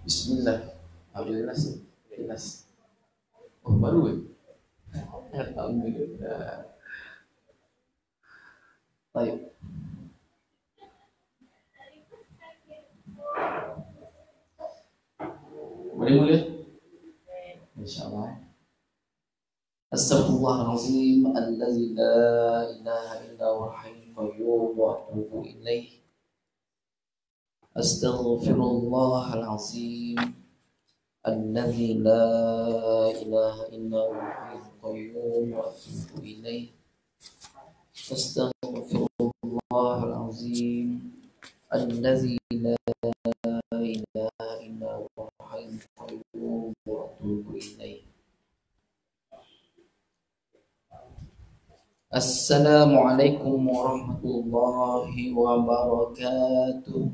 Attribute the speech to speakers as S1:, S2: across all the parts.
S1: Bismillah. Alhamdulillah sih. Jelas. Oh, baru ya? Alhamdulillah. Baik. Boleh mulai? Insyaallah. Astaghfirullahalazim allazi la ilaha illa huwal hayyul qayyum wa atubu ilaih. Astaghfirullahalazim allazi la ilaha illa huwal hayyul qayyum wa atubu ilaih. Astaghfirullahalazim allazi la ilaha illa huwal hayyul qayyum wa atubu ilaih. Assalamualaikum warahmatullahi wabarakatuh.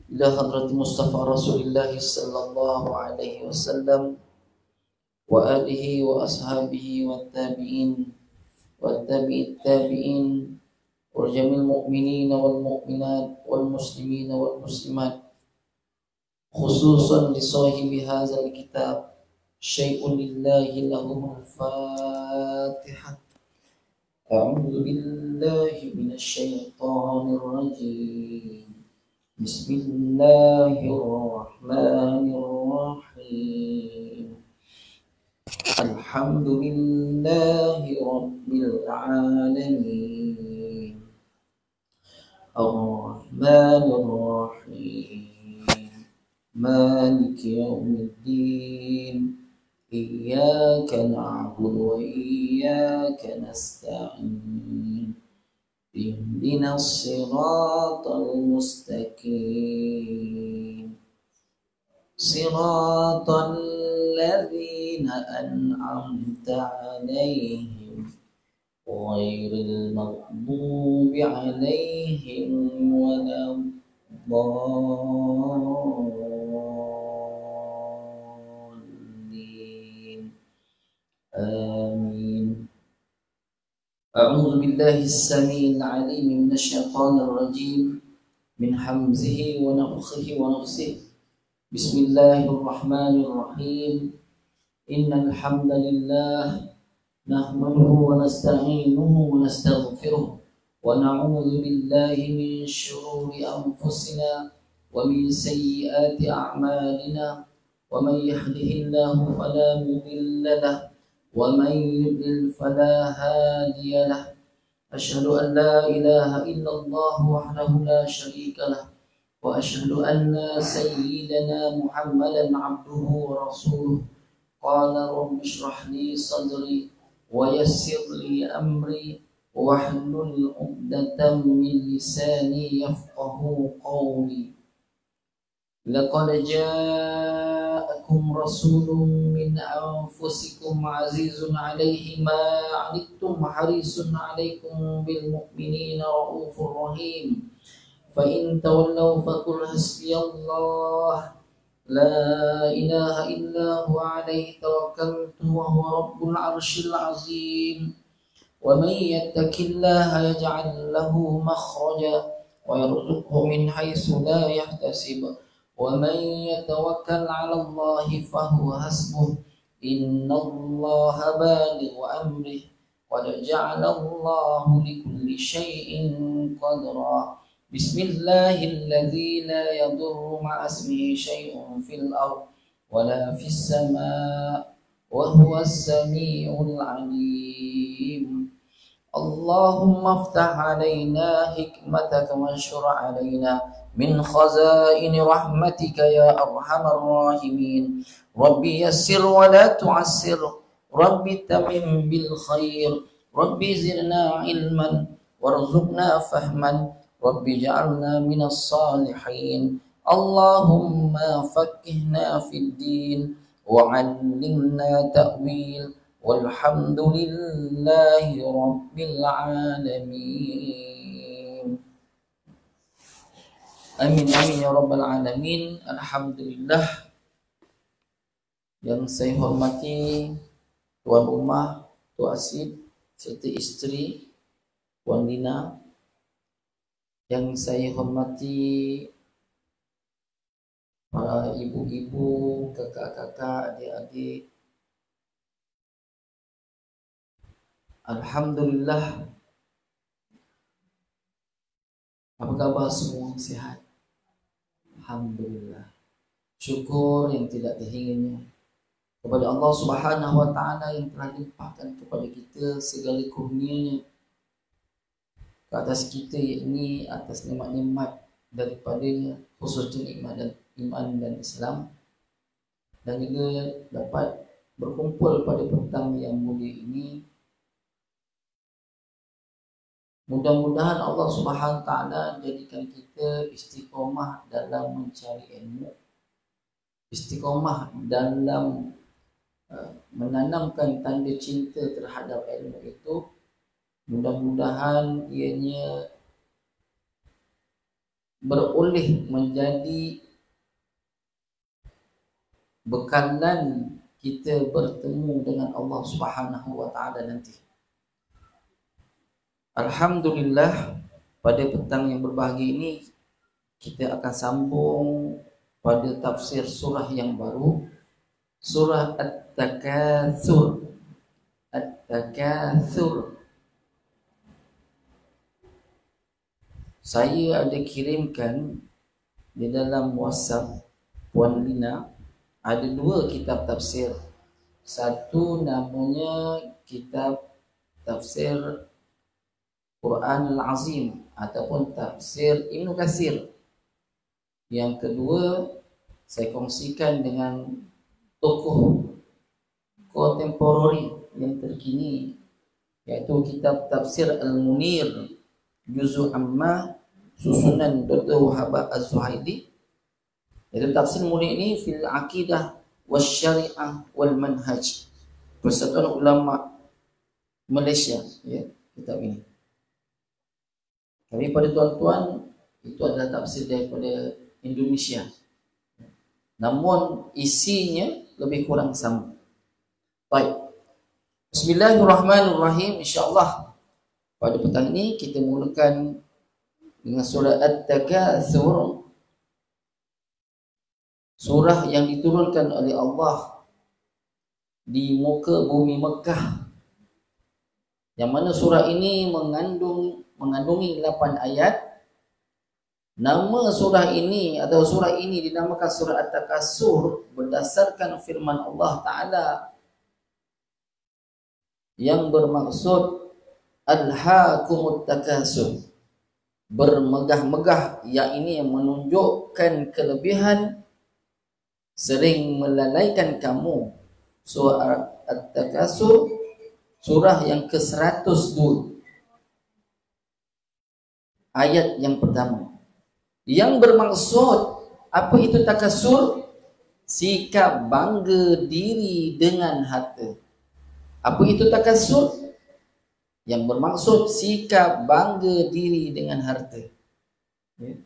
S1: Ila hadrati Mustafa Rasulillah sallallahu alaihi wasallam wa alihi wa ashabihi wa tabi'in wa tabi'it tabi'in wa jamil mu'minina wal mu'minat wal muslimina wal muslimat, khususan li sahibi hadzal kitab syai'un lillahi lahumul fatihah. A'udzu billahi minasy syaithanir rajim. Bismillahirrahmanirrahim. Alhamdulillahi rabbil alamin. Ar-Rahmanir Rahim. Maliki yaumiddin. Iyyaka na'budu wa iyyaka nasta'in. Ihdinas siratal mustaqim. Siratal ladzina an'amta 'alaihim ghairil maghdubi 'alaihim waladdallin. Amin. A'udzu billahi as-sami'il 'alim minasy syaithanir rajim min hamzihi wa nafthihi wa nafthihi. Bismillahirrahmanirrahim. Innal hamdalillah nahmaduhu wa nasta'inuhu wa nastaghfiruh wa na'udzu billahi min shururi anfusina wa min sayyiati a'malina. Wa man yahdihillahu fala mudilla lahu wa man yudlil fala hadiya lahu. Asyhadu an la ilaha illallah wahdahu la syarika lahu wa asyhadu anna sayyidana Muhammadan abduhu wa rasuluh. Qala rabbi shrah li sadri wa yassir li amri wahlul 'uqdatam min lisani yafqahu qawli. Laqad ja'akum rasulun min anfusikum azizun 'alaihi ma 'anittum harisun 'alaikum bil mu'minina raufur rahim. Fa in tawallaw faqul hasbiyallah la ilaha illa huwa 'alaihi tawakkaltu wa huwa rabbul 'arsyil 'azim. Wa may yattaqillaha yaj'al lahu makhraja wa yarzuqhu min haitsu la yahtasib. Wa may yatawakkal 'ala Allahi fahuwa hasbuh. Innallaha balighu amrihi qad ja'ala Allahu likulli syai'in qadra. Bismillahilladzi la yadurru ma'a ismihi syai'un fil ardh wa la fis samaa' wa huwas samii'ul 'aliim. Allahumma iftah 'alaina hikmataka wanshur 'alaina min khazaini rahmatika ya arhamar rahimin. Rabbi yassir wa la tu'assir. Rabbi tamim bil khair. Rabbi zidna ilman warzuqna fahman. Rabbi ja'alna minas salihin. Allahumma faqqihna fid din wa 'allimna ta'wil. Walhamdulillahi rabbil alamin. Amin amin ya rabbal alamin. Alhamdulillah. Yang saya hormati tuan rumah, Tuan Asid serta isteri Puan Lina, Yang saya hormati para ibu-ibu, kakak-kakak, adik-adik, alhamdulillah, apa kabar semua, sihat? Alhamdulillah. Syukur yang tidak terhingga kepada Allah Subhanahu wa taala yang telah limpahkan kepada kita segala kurnia-Nya ke atas kita, yakni atas nikmat-nikmat daripadanya, khususnya nikmat dan iman dan Islam, dan juga dapat berkumpul pada petang yang mulia ini. Mudah-mudahan Allah Subhanahu wa taala jadikan kita istiqomah dalam mencari ilmu, istiqomah dalam menanamkan tanda cinta terhadap ilmu itu. Mudah-mudahan ianya beroleh menjadi bekalan kita bertemu dengan Allah Subhanahu wa taala nanti. Alhamdulillah, pada petang yang berbahagia ini kita akan sambung pada tafsir surah yang baru, surah At-Takatsur. At-Takatsur. Saya ada kirimkan di dalam WhatsApp Puan Lina, ada 2 kitab tafsir. Satu namanya kitab tafsir Quran Al-Azim ataupun tafsir Ibnu Katsir. Yang kedua saya kongsikan dengan tokoh kontemporari yang terkini, yaitu kitab tafsir Al-Munir Juz'u Amma susunan Dr. Wahab Az-Zuhaili. Yaitu tafsir Munir ini fil aqidah wasyariah wal manhaj, Persatuan Ulama Malaysia, ya, kitab ini. Tapi pada tuan-tuan, itu adalah tafsir daripada Indonesia, namun isinya lebih kurang sama. Baik, bismillahirrahmanirrahim. InsyaAllah pada petang ini kita mulakan dengan surah At-Takatsur, surah yang diturunkan oleh Allah di muka bumi Mekah, yang mana surah ini mengandungi 8 ayat. Nama surah ini atau surah ini dinamakan surah At-Takatsur berdasarkan firman Allah Ta'ala yang bermaksud Alhaakumut Takatsur, bermegah-megah, yang ini yang menunjukkan kelebihan, sering melalaikan kamu. Surah At-Takatsur, surah yang ke-102, ayat yang pertama, yang bermaksud apa itu takasur? Sikap bangga diri dengan harta. Apa itu takasur? Yang bermaksud sikap bangga diri dengan harta. Ya.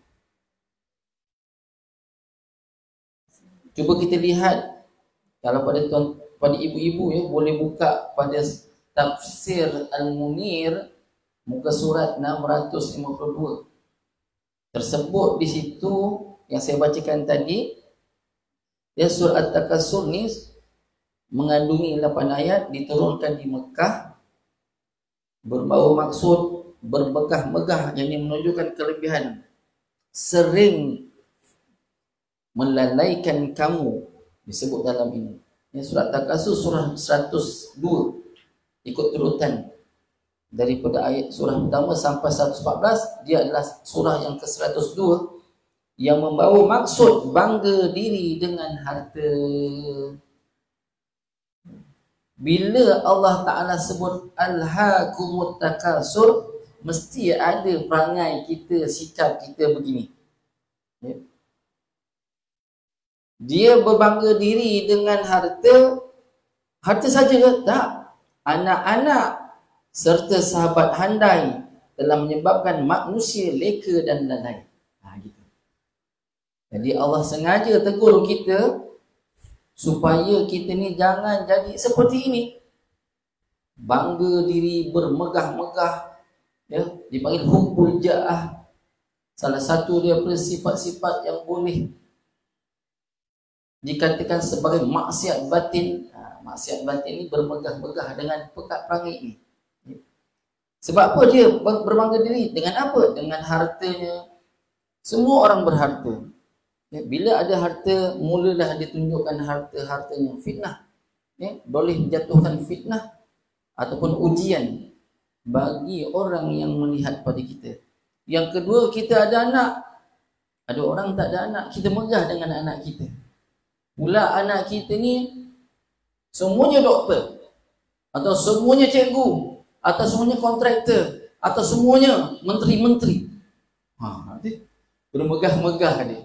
S1: Cuba kita lihat, kalau pada ibu-ibu ya, boleh buka pada tafsir Al-Munir muka surat 652. Tersebut di situ yang saya bacakan tadi, ya, surah At-Takatsur ni mengandungi 8 ayat, diturunkan di Mekah, berbau maksud bermegah-megah, yang menunjukkan kelebihan, sering melalaikan kamu, disebut dalam ini. Ya, surah At-Takatsur surah 102, ikut turutan daripada ayat surah pertama sampai 114. Dia adalah surah yang ke-102 yang membawa maksud bangga diri dengan harta. Bila Allah Ta'ala sebut Alhaakumut Takatsur, mesti ada perangai kita, sikap kita begini, ya. Dia berbangga diri dengan harta. Harta saja ke? Tak. Anak-anak serta sahabat handai telah menyebabkan manusia leka dan lalai. Gitu. Jadi Allah sengaja tegur kita supaya kita ni jangan jadi seperti ini. Bangga diri, bermegah-megah, ya, dipanggil hubbul ja'ah. Salah satu dia sifat-sifat yang boleh dikatakan sebagai maksiat batin. Maksiat batin ini bermegah-megah dengan pekat perangai ini. Sebab apa dia berbangga diri? Dengan apa? Dengan hartanya. Semua orang berharta. Bila ada harta, mulalah ditunjukkan harta-hartanya. Fitnah. Boleh menjatuhkan fitnah ataupun ujian bagi orang yang melihat pada kita. Yang kedua, kita ada anak. Ada orang tak ada anak, kita megah dengan anak kita. Pula anak kita ni semuanya doktor, atau semuanya cikgu, atau semuanya kontraktor, atau semuanya menteri-menteri. Bermegah-megah dia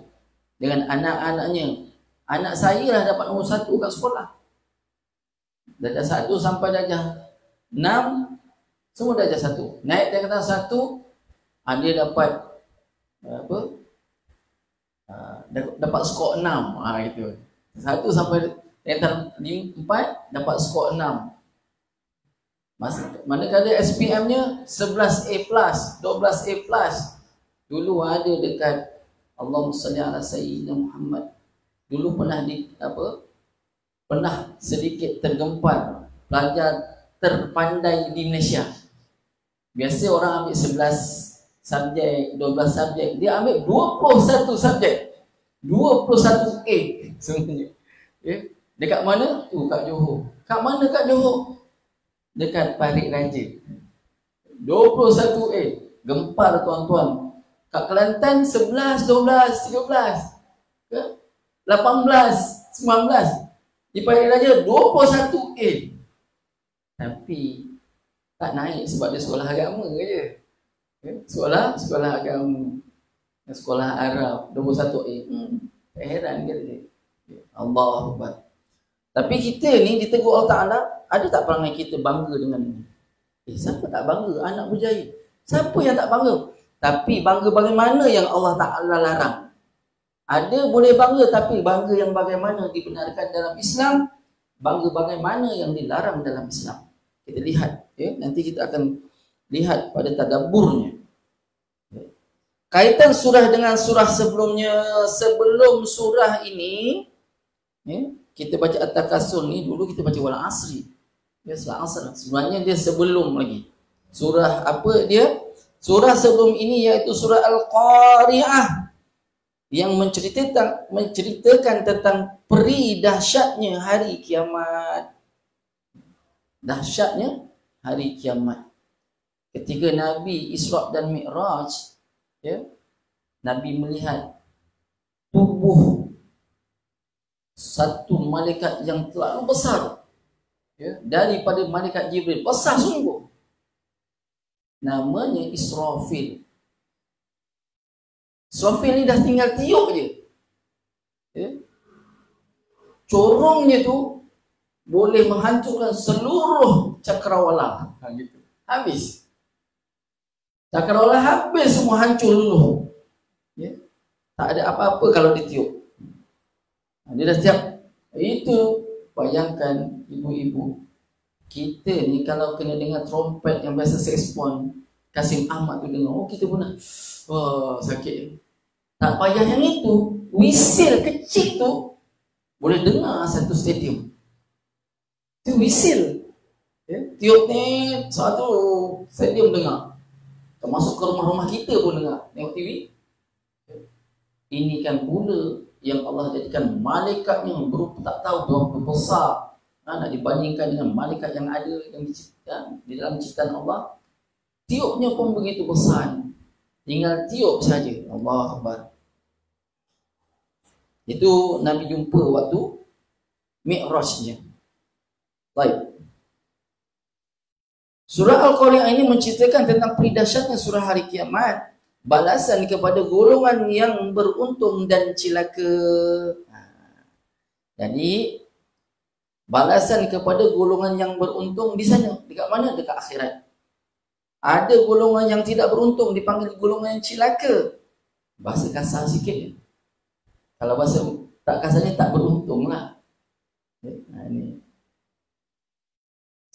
S1: dengan anak-anaknya. Anak saya lah dapat nombor 1 kat sekolah. Darjah 1 sampai darjah 6, semua darjah 1. Naik darjah 1, dia dapat apa? Dapat skor 6. Gitu. 1 sampai darjah 4 dapat skor 6. Manakala SPM-nya 11A+, 12A+. Dulu ada dekat Allahumma salli ala sayyidina Muhammad. Dulu pernah sedikit tergempar pelajar terpandai di Malaysia. Biasa orang ambil 11 subjek, 12 subjek, dia ambil 21 subjek. 21A sebenarnya. Dekat mana? Kat Johor. Kat mana kat Johor? Dekat Parit Raja. 21A. Gempar tuan-tuan. Kat Kelantan 11, 12, 13. 18, 19. Di Parit Raja 21A. Tapi tak naik sebab dia sekolah agama je. Sekolah agama. Sekolah Arab 21A. Tak heran ke dia. Allahu Akbar. Tapi kita ni ditegur Allah Ta'ala, ada tak perangai kita bangga dengan ini? Siapa tak bangga anak berjaya? Siapa yang tak bangga? Tapi bangga bagaimana yang Allah Ta'ala larang. Ada boleh bangga, tapi bangga yang bagaimana dibenarkan dalam Islam, bangga bagaimana yang dilarang dalam Islam. Kita lihat, nanti kita akan lihat pada tadabburnya. Kaitan surah dengan surah sebelumnya. Sebelum surah ini, kita baca At-Takasur ni, dulu kita baca Wal Asri. Surah Asr. Sebenarnya dia sebelum lagi. Surah apa dia? Surah sebelum ini iaitu surah Al-Qari'ah, yang menceritakan tentang peri dahsyatnya hari kiamat. Dahsyatnya hari kiamat. Ketika Nabi Isra' dan Mi'raj, Nabi melihat tubuh satu malaikat yang terlalu besar, daripada malaikat Jibril, besar sungguh. Namanya Israfil. Israfil ni dah tinggal tiup je, corongnya tu boleh menghancurkan seluruh cakrawala. Gitu. Habis. Cakrawala habis, semua hancur dulu. Tak ada apa-apa kalau ditiup. Dia dah siap. Itu bayangkan ibu-ibu, kita ni kalau kena dengar trompet yang biasa saxophone, Kasim Ahmad tu dengar, kita pun nak sakit. Tak payah yang itu, wisil kecil tu boleh dengar satu stadium. Itu wisil, tiup ni satu stadium dengar. Termasuk ke rumah-rumah kita pun dengar. Tengok TV. Ini kan pula yang Allah jadikan malaikatnya berupa tak tahu berapa besar, nak dibandingkan dengan malaikat yang ada yang diciptakan di dalam ciptaan Allah. Tiupnya pun begitu besar, tinggal tiup saja. Allahu Akbar. Itu Nabi jumpa waktu Mi'rajnya. Baik. Surah Al-Qari'ah ini menceritakan tentang peridasyatnya surah hari kiamat, balasan kepada golongan yang beruntung dan cilaka. Jadi balasan kepada golongan yang beruntung di sana, dekat mana? Dekat akhirat. Ada golongan yang tidak beruntung, dipanggil golongan yang cilaka. Bahasa kasar sikit. Kalau bahasa tak kasarnya, tak beruntung lah. Ini.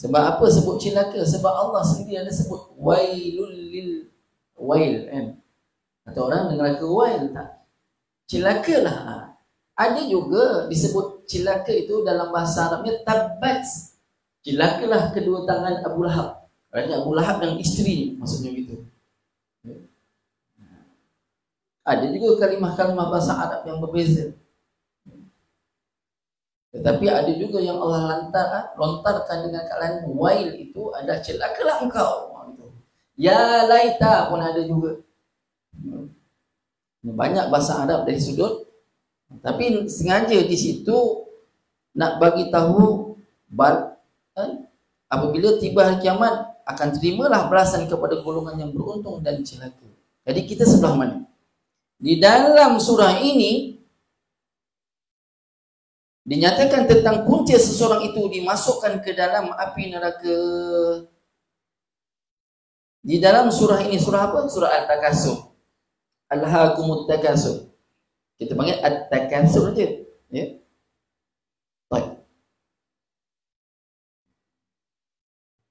S1: Sebab apa sebut cilaka? Sebab Allah sendiri ada sebut wailul lil wail, kan? Kata orang neraka wail tak? Celakalah. Ada juga disebut celaka itu dalam bahasa Arabnya tabbat. Celakalah kedua tangan Abu Lahab. Kerana Abu Lahab dan isteri, maksudnya gitu. Ada juga kalimah-kalimah bahasa Arab yang berbeza. Tetapi ada juga yang Allah lontarkan dengan kalangan wail itu ada celakalah engkau. Ya laita pun ada juga. Banyak bahasa Arab dari sudut. Tapi sengaja di situ nak bagi tahu apabila tiba hari kiamat akan terimalah balasan kepada golongan yang beruntung dan celaka. Jadi kita sebelah mana? Di dalam surah ini dinyatakan tentang punca seseorang itu dimasukkan ke dalam api neraka. Di dalam surah ini, surah apa? Surah Al-Takasur. Alhaakumut takasur. Kita panggil At-Takasur saja. Ya. Baik.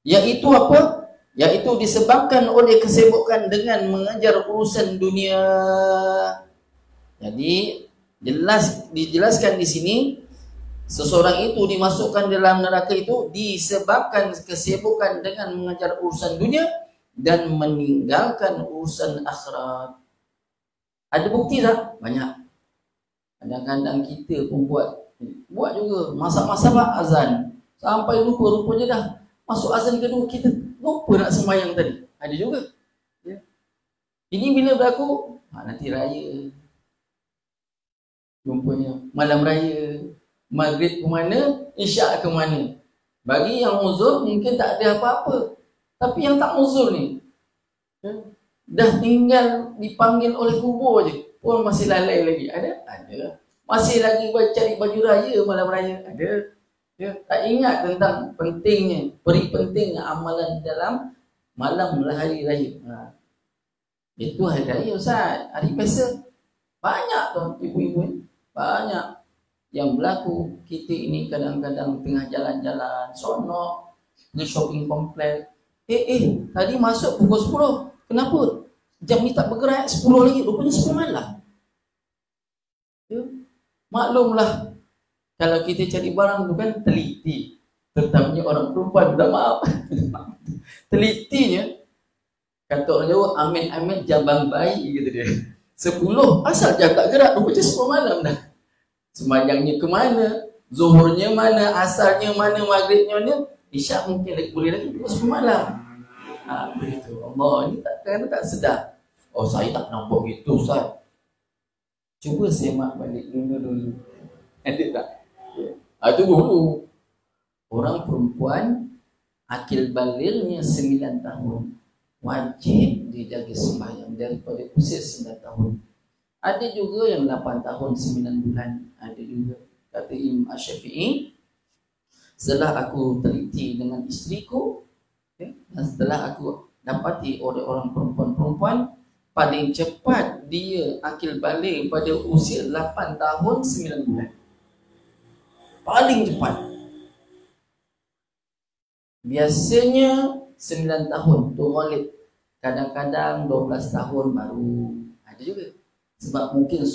S1: Yaitu apa? Yaitu disebabkan oleh kesibukan dengan mengejar urusan dunia. Jadi dijelaskan di sini seseorang itu dimasukkan dalam neraka itu disebabkan kesibukan dengan mengejar urusan dunia dan meninggalkan urusan akhirat. Ada bukti tak? Banyak. Kadang-kadang kita pun buat juga masak-masak azan sampai lupa rupanya dah masuk azan kedua kita lupa nak sembahyang tadi. Ada juga. Ya. Ini bila berlaku? Nanti raya. Rumpanya malam raya. Maghrib ke mana? Isyak ke mana? Bagi yang uzur mungkin tak ada apa-apa. Tapi yang tak uzur ni dah tinggal dipanggil oleh kubur je pun masih lalai lagi. Ada. Masih lagi cari baju raya malam raya. Ada. Ya, tak ingat tentang pentingnya, pentingnya amalan dalam malam hari raya. Itu hari raya Ustaz. Hari biasa banyak tu ibu-ibu banyak yang berlaku. Kita ini kadang-kadang tengah jalan-jalan sonok di shopping kompleks. Tadi masuk pukul 10. Kenapa? Jam ni tak bergerak 10 lagi. Rupanya 10 malam. Ya. Maklumlah kalau kita cari barang tu kan teliti. Terutamanya orang perempuan, minta maaf. Telitinya kata orang Jawa, amin-amin jabang bayi gitu dia. 10 asal jam tak gerak, rupanya 10 malam dah. Sembahyangnya ke mana? Zuhurnya mana? Asarnya mana? Maghribnya mana? Isyak mungkin boleh lagi pukul 10 malam. Begitu. Allah ni tak sedar. Oh, saya tak nampak gitu Ustaz. Cuba semak balik dulu. Ada tak? Itu dulu. Orang perempuan akil balignya 9 tahun. Wajib dijaga sembahyang daripada usia 9 tahun. Ada juga yang 8 tahun 9 bulan. Ada juga. Kata Imam Asy-Syafi'i, setelah aku teliti dengan isteriku, dan setelah aku dapati oleh orang perempuan-perempuan, paling cepat dia akil baligh pada usia 8 tahun 9 bulan. Paling cepat. Biasanya 9 tahun tu Walid. Kadang-kadang 12 tahun baru. Ada juga. Sebab mungkin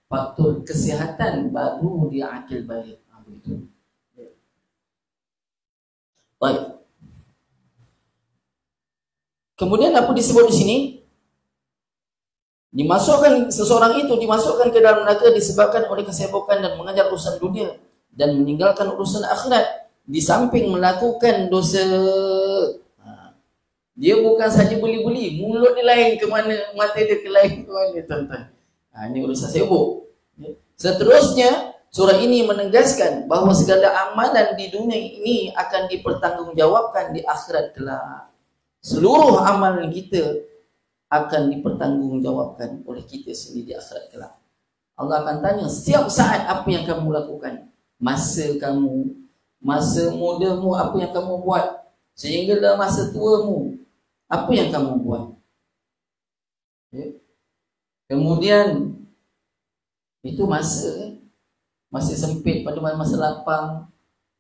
S1: faktor kesihatan baru dia akil baligh. Begitu. Baik. Kemudian apa disebut di sini? Seseorang itu dimasukkan ke dalam neraka disebabkan oleh kesibukan dan mengejar urusan dunia dan meninggalkan urusan akhirat, di samping melakukan dosa. Dia bukan saja beli-beli, mulut dia lain ke mana, mata dia ke lain ke mana, tuan-tuan. Ini urusan sibuk. Seterusnya, surah ini menegaskan bahawa segala amalan di dunia ini akan dipertanggungjawabkan di akhirat kelak. Seluruh amalan kita akan dipertanggungjawabkan oleh kita sendiri di akhirat kelak. Allah akan tanya setiap saat apa yang kamu lakukan. Masa kamu, masa mudamu, apa yang kamu buat. Sehingga dalam masa tuamu, apa yang kamu buat. Kemudian itu masa sempit pada masa lapang,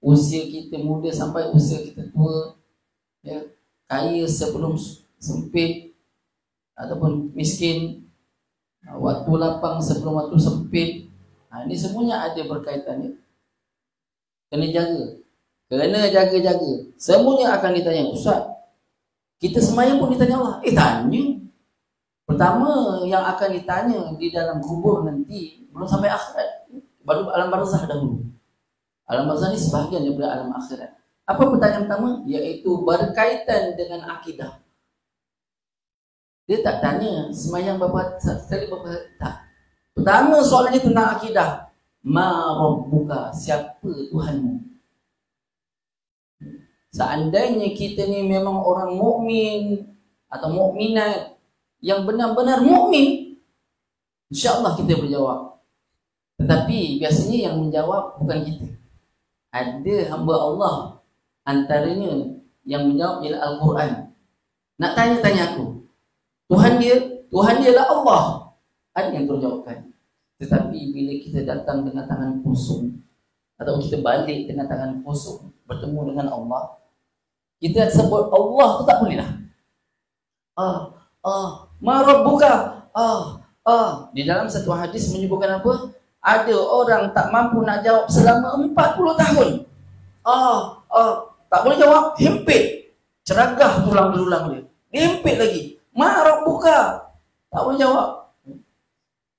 S1: usia kita muda sampai usia kita tua, kaya sebelum sempit ataupun miskin, waktu lapang sebelum waktu sempit. Ini semuanya ada berkaitannya. Kena jaga. Semuanya akan ditanya. Ustaz, kita semayang pun ditanya Allah. Tanya. Pertama yang akan ditanya di dalam kubur nanti, belum sampai akhirat, baru alam barzah dahulu. Alam barzah ini sebahagian daripada alam akhirat. Apa pertanyaan pertama? Yaitu berkaitan dengan akidah. Dia tak tanya semayang berapa sekali berapa tak. Pertama soalannya tentang akidah. Ma rabbuka, siapa Tuhanmu? Seandainya kita ni memang orang mukmin atau mukminat yang benar-benar mukmin, insya-Allah kita berjawab. Tetapi biasanya yang menjawab bukan kita. Ada hamba Allah antaranya yang menjawab ialah Al-Quran. Nak tanya aku, Tuhan dia lah Allah. Ada yang terjawabkan. Tetapi bila kita datang dengan tangan kosong atau kita balik dengan tangan kosong bertemu dengan Allah, kita sebut Allah tu tak boleh lah. Ma rabbuka. Di dalam satu hadis menyebutkan apa? Ada orang tak mampu nak jawab selama 40 tahun. Tak boleh jawab, himpit. Ceragah tulang belulang dia. Dia himpit lagi. Ma rabbuka. Tak boleh jawab.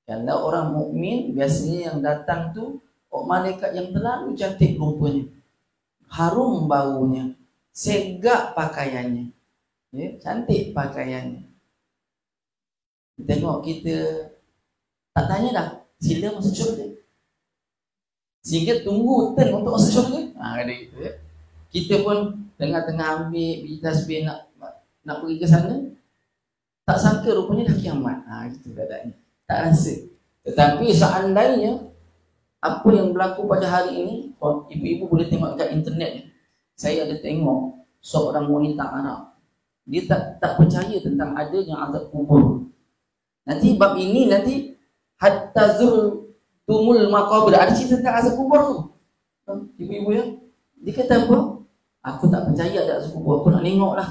S1: Kerana orang mukmin biasanya yang datang tu malaikat yang terlalu cantik rupanya. Harum baunya. Segak pakaiannya. Ya, cantik pakaiannya. Tengok kita tak tanya dah, sila masuk syurga. Sehingga tunggu turn untuk masuk syurga. Ada gitu ya. Kita pun tengah-tengah ambil biji tasbih nak pergi ke sana, tak sangka rupanya dah kiamat. Gitu keadaannya. Tak rasa. Tetapi seandainya apa yang berlaku pada hari ini, ibu-ibu boleh tengok dekat internet ni. Saya ada tengok seorang wanita Arab. Dia tak percaya tentang adanya azab kubur. Nanti bab ini nanti hatta zurtumul maqabir, ada cerita tentang azab kubur tu. Ibu-ibu ya, dia kata apa? Aku tak percaya ada azab kubur, aku nak tengok lah.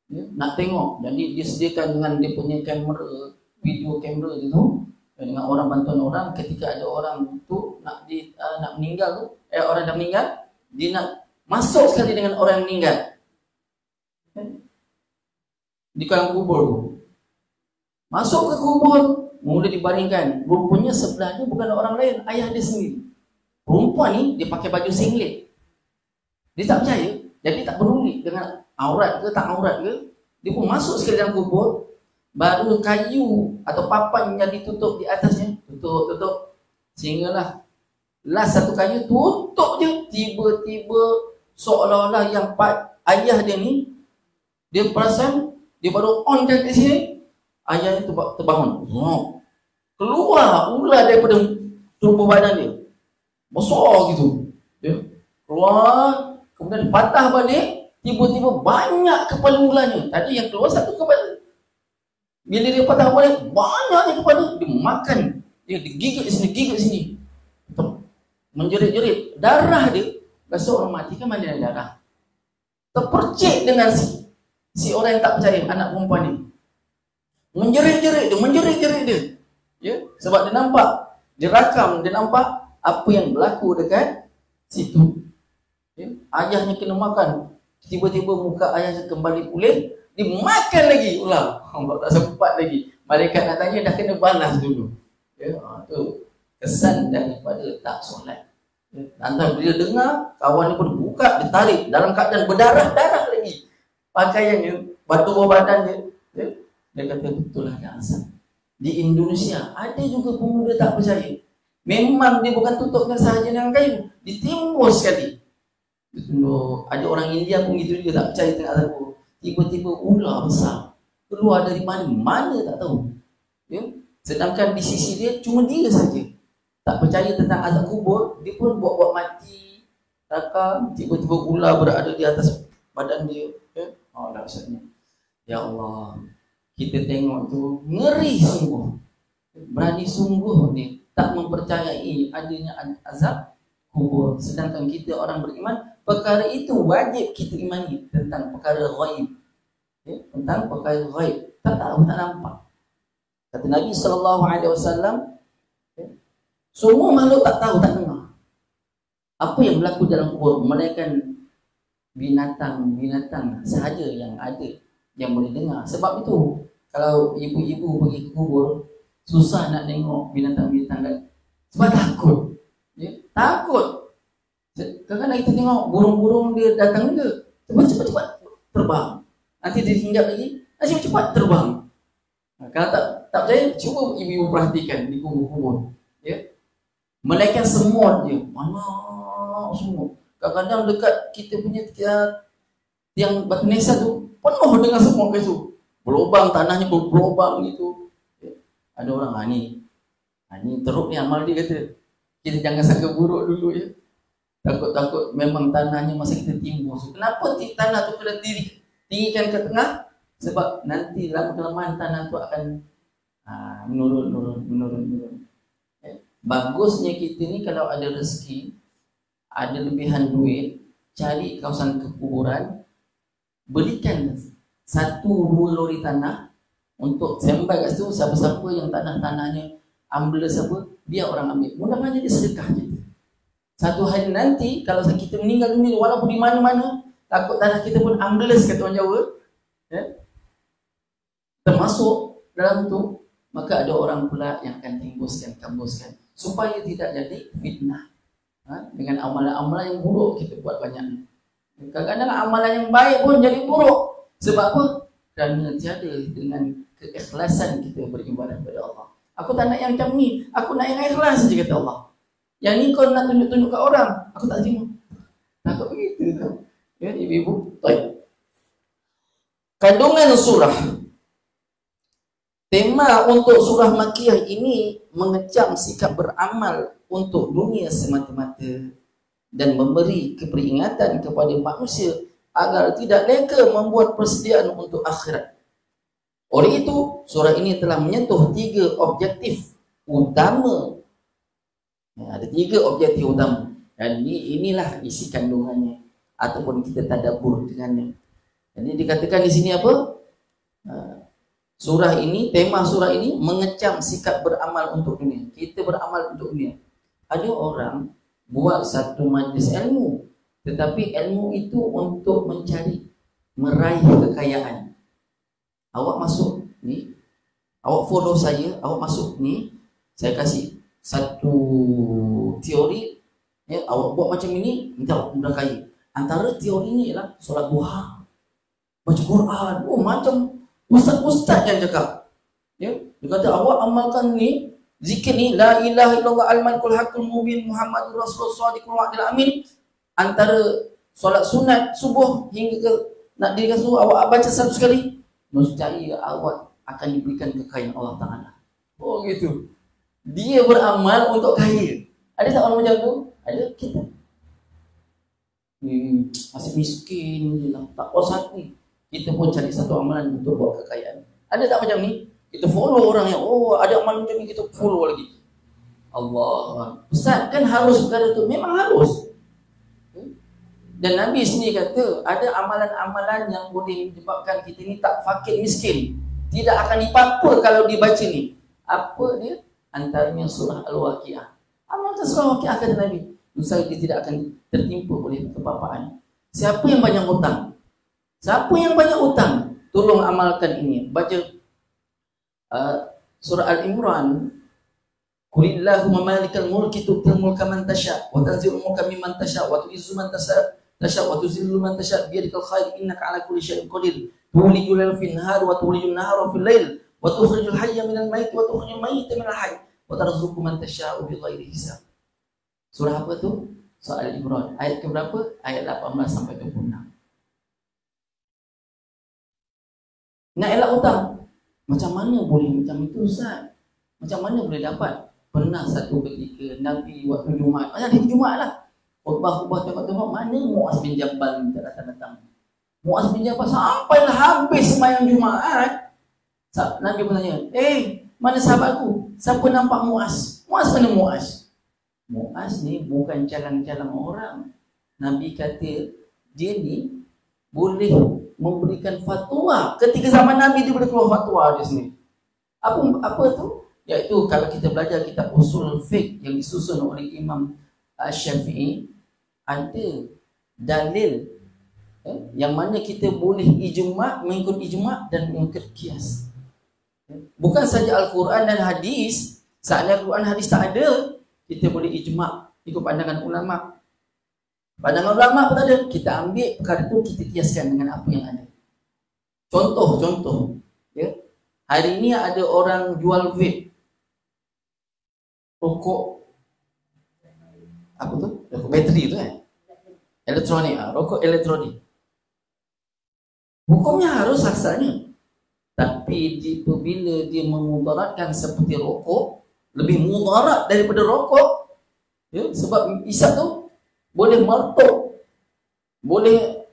S1: Ya, nak tengok. Jadi dia sediakan dengan dia punya kamera, video kamera tu, dengan orang bantuan orang. Ketika ada orang tu nak meninggal tu, orang dah meninggal, dia nak masuk sekali dengan orang yang meninggal di dalam kubur tu. Masuk ke kubur, mula dibaringkan. Rupanya sebelahnya bukan orang lain, ayah dia sendiri. Perempuan ni dia pakai baju singlet. Dia tak percaya, jadi tak peduli dengan aurat ke tak aurat ke. Dia pun masuk sekali dalam kubur. Baru kayu atau papan yang ditutup di atasnya, tutup. Sehinggalah last satu kayu tutup je. Tiba-tiba seolah-olah yang ayah dia ni, dia perasan, dia baru on kan kat sini, ayahnya terbangun. Keluar ular daripada tubuh badan dia. Besar gitu. Ya. Keluar, kemudian patah balik, tiba-tiba banyak kepala ularnya. Tadi yang keluar satu kepala. Bila dia patah balik, banyaknya kepala. Dia makan. Dia digigit sini. Menjerit-jerit. Darah dia, rasa orang mati kan mana ada darah. Terpercik dengan si orang yang tak percaya, anak perempuan ni. Menjerit-jerit dia. Ya, sebab dia nampak, dia rakam, dia nampak apa yang berlaku dekat situ. Ya, ayahnya kena makan. Tiba-tiba muka ayahnya kembali pulih, dia makan lagi ular. Tak sempat lagi. Malaikat nak tanya dah kena balas dulu. Ya, tu kesan daripada tak solat. Ya, lantas bila dengar, kawan ni pun buka, dia tarik dalam keadaan berdarah-darah lagi. Pakaiannya, batu badan dia. Ya, dia kata betul lah ada azab. Di Indonesia ada juga pemuda tak percaya. Memang dia bukan tutupkan sahaja dengan kayu, ditimbus sekali. Ada orang India pun gitu juga, tak percaya tengah azab kubur. Tiba-tiba ular besar keluar dari mana tak tahu. Ya? Sedangkan di sisi dia cuma dia saja tak percaya tentang azab kubur. Dia pun buat mati, rakam, tiba-tiba ular berada di atas badan dia. Ya? Dahsyatnya. Ya Allah, kita tengok tu ngeri sungguh. Berani sungguh ni tak mempercayai adanya azab kubur. Sedangkan kita orang beriman, perkara itu wajib kita imani tentang perkara ghaib. Ya, tentang perkara ghaib. Tak tahu, tak nampak. Kata Nabi SAW, semua makhluk tak tahu, tak dengar apa yang berlaku dalam kubur, melainkan binatang-binatang sahaja yang ada yang boleh dengar. Sebab itu kalau ibu-ibu pergi ke kubur, susah nak tengok binatang-binatang, sebab takut. Takut. Kadang-kadang kita tengok burung-burung dia datang ke, cepat-cepat terbang. Nanti dia hinggap lagi, cepat terbang. Kalau tak percaya, cuba ibu-ibu perhatikan di kubur-kubur. Melainkan semut dia, mana semut. Kadang-kadang dekat kita punya tiang batu nisan tu penuh dengan semut ke tu. Berlubang, tanahnya berlubang gitu. Ada orang, ni teruk ni amal dia kata. Kita jangan sangka buruk dulu ya. Takut-takut memang tanahnya masa kita timbul. So, kenapa tanah tu kena tinggikan ke tengah? Sebab nanti dalam kelemahan tanah tu akan menurun. Bagusnya kita ni kalau ada rezeki, ada lebihan duit, cari kawasan kekuburan, belikan 1-2 lori tanah untuk sembah kat situ. Siapa-siapa yang tanahnya ambles apa, biar orang ambil. Mudah-mudahan jadi sedekah kita. Satu hari nanti kalau kita meninggal dunia, walaupun di mana-mana, takut tanah kita pun ambles, kata orang Jawa, termasuk dalam tu, maka ada orang pula yang akan kambuskan supaya tidak jadi fitnah. Dengan amalan-amalan yang buruk kita buat banyak. Kadang-kadang amalan yang baik pun jadi buruk. Sebab apa? Kerana tiada dengan keikhlasan kita beribadah kepada Allah. Aku tak nak yang macam ni, aku nak yang ikhlas saja, kata Allah. Yang ni kau nak tunjuk-tunjuk kat orang, aku tak terima. Takut begitu tu. Ya, ibu-ibu. Baik. Kandungan surah. Tema untuk surah Makkiyah ini mengecam sikap beramal untuk dunia semata-mata dan memberi keperingatan kepada manusia agar tidak leka membuat persediaan untuk akhirat. Oleh itu, surah ini telah menyentuh 3 objektif utama. Ada 3 objektif utama. Dan inilah isi kandungannya ataupun kita tadabbur dengannya. Jadi dikatakan di sini apa? Tema surah ini mengecam sikap beramal untuk dunia. Kita beramal untuk dunia. Ada orang buat satu majlis ilmu, tetapi ilmu itu untuk meraih kekayaan. Awak masuk ni, awak follow saya, awak masuk ni, saya kasih satu teori, awak buat macam ini, minta awak mudah kaya. Antara teori ni ialah solat duha, baca Quran. Macam ustaz-ustaz yang cakap. Dia kata awak amalkan ni, zikir ni, la ilaha illallah al-malikul haqqul mubin Muhammadur Rasulullah sallallahu alaihi wasallam. Antara solat sunat subuh hingga ke nak dirikan subuh, awak baca 100 kali, nescaya awak akan diberikan kekayaan Allah Taala. Gitu. Dia beramal untuk kaya. Ada tak orang macam tu? Ada. Kita masih miskin je lah, tak puas hati. Kita pun cari satu amalan untuk buat kekayaan. Ada tak macam ni? Kita follow orang yang ada amalan macam ni, kita follow lagi. Allah, Ustaz, kan harus perkara tu. Memang harus. Dan Nabi sendiri kata ada amalan-amalan yang boleh menyebabkan kita ni tak fakir miskin. Tidak akan dipapa kalau dibaca ni. Apa dia? Antaranya surah Al-Waqiah. Amalkan surah Al-Waqiah, kata Nabi, supaya dia tidak akan tertimpa oleh kepapaan. Siapa yang banyak hutang? Siapa yang banyak hutang? Tolong amalkan ini. Baca surah Al-Imran. Qulillahumma malikal mulki tu'til mulka man tasha' wa tanzi'ul mulka mimman tasha' wa tu'izzu man tasha' wa tuzillu man tasha' biyadikal khair innaka 'ala kulli syai'in qadir. Tulijul laila fil nahar wa tulijul nahara fil lail wa tukhrijul hayya minal mayyit wa tukhrijul mayyita minal hayy wa tarzuqu man tasha'u bighairi hisab. Surah apa tu? Surah Al-Imran. Ayat ke berapa? Ayat 18 sampai 26. Nak elak hutang. Macam mana boleh macam itu, Ustaz? Macam mana boleh dapat? Pernah satu ketika Nabi waktu Jumaat, hari Jumaat lah, khutbah tengok-tengok, mana Muaz bin Jabal minta datang-datang. Muaz bin Jabal sampailah habis sembahyang Jumaat. Nabi pun tanya, mana sahabatku? Siapa nampak Muaz? Muaz mana Muaz? Muaz ni bukan calang-calang orang. Nabi kata dia ni boleh memberikan fatwa. Ketika zaman Nabi dia boleh keluar fatwa dia sendiri. Apa tu? Iaitu kalau kita belajar kitab usul fiqh yang disusun oleh Imam Syafi'i, ada dalil yang mana kita boleh ijma', mengikut ijma' dan mengikut qiyas. Bukan saja Al-Quran dan hadis. Seandainya Al-Quran hadis tak ada, kita boleh ijma' ikut pandangan ulama'. Pandangan ulama' pun tak ada, kita ambil perkara itu, kita kiaskan dengan apa yang ada. Contoh ya. Hari ini ada orang jual vape, rokok, apa tu? Rokok bateri tu elektronik, rokok elektronik. Hukumnya harus asalnya. Tapi bila dia memudaratkan seperti rokok, lebih mudarat daripada rokok, ya, sebab isap tu boleh meletup, boleh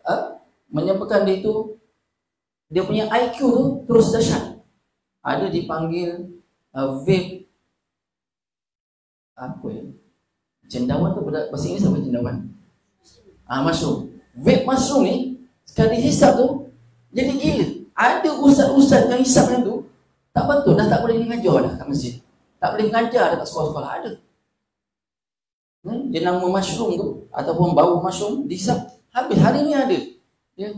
S1: menyebabkan dia tu, dia punya IQ tu terus dahsyat. Ada dipanggil vape apa ya? Cendawan tu bahasa Inggeris apa cendawan? Mushroom. Vape mushroom ni sekali hisap tu jadi gila. Ada ustaz-ustaz yang hisap yang tu tak betul, dah tak boleh mengajar dah kat masjid. Tak boleh mengajar dah kat sekolah-sekolah ada. Dia nama mushroom tu ataupun bau mushroom dihisap, habis hari ni ada. Ya.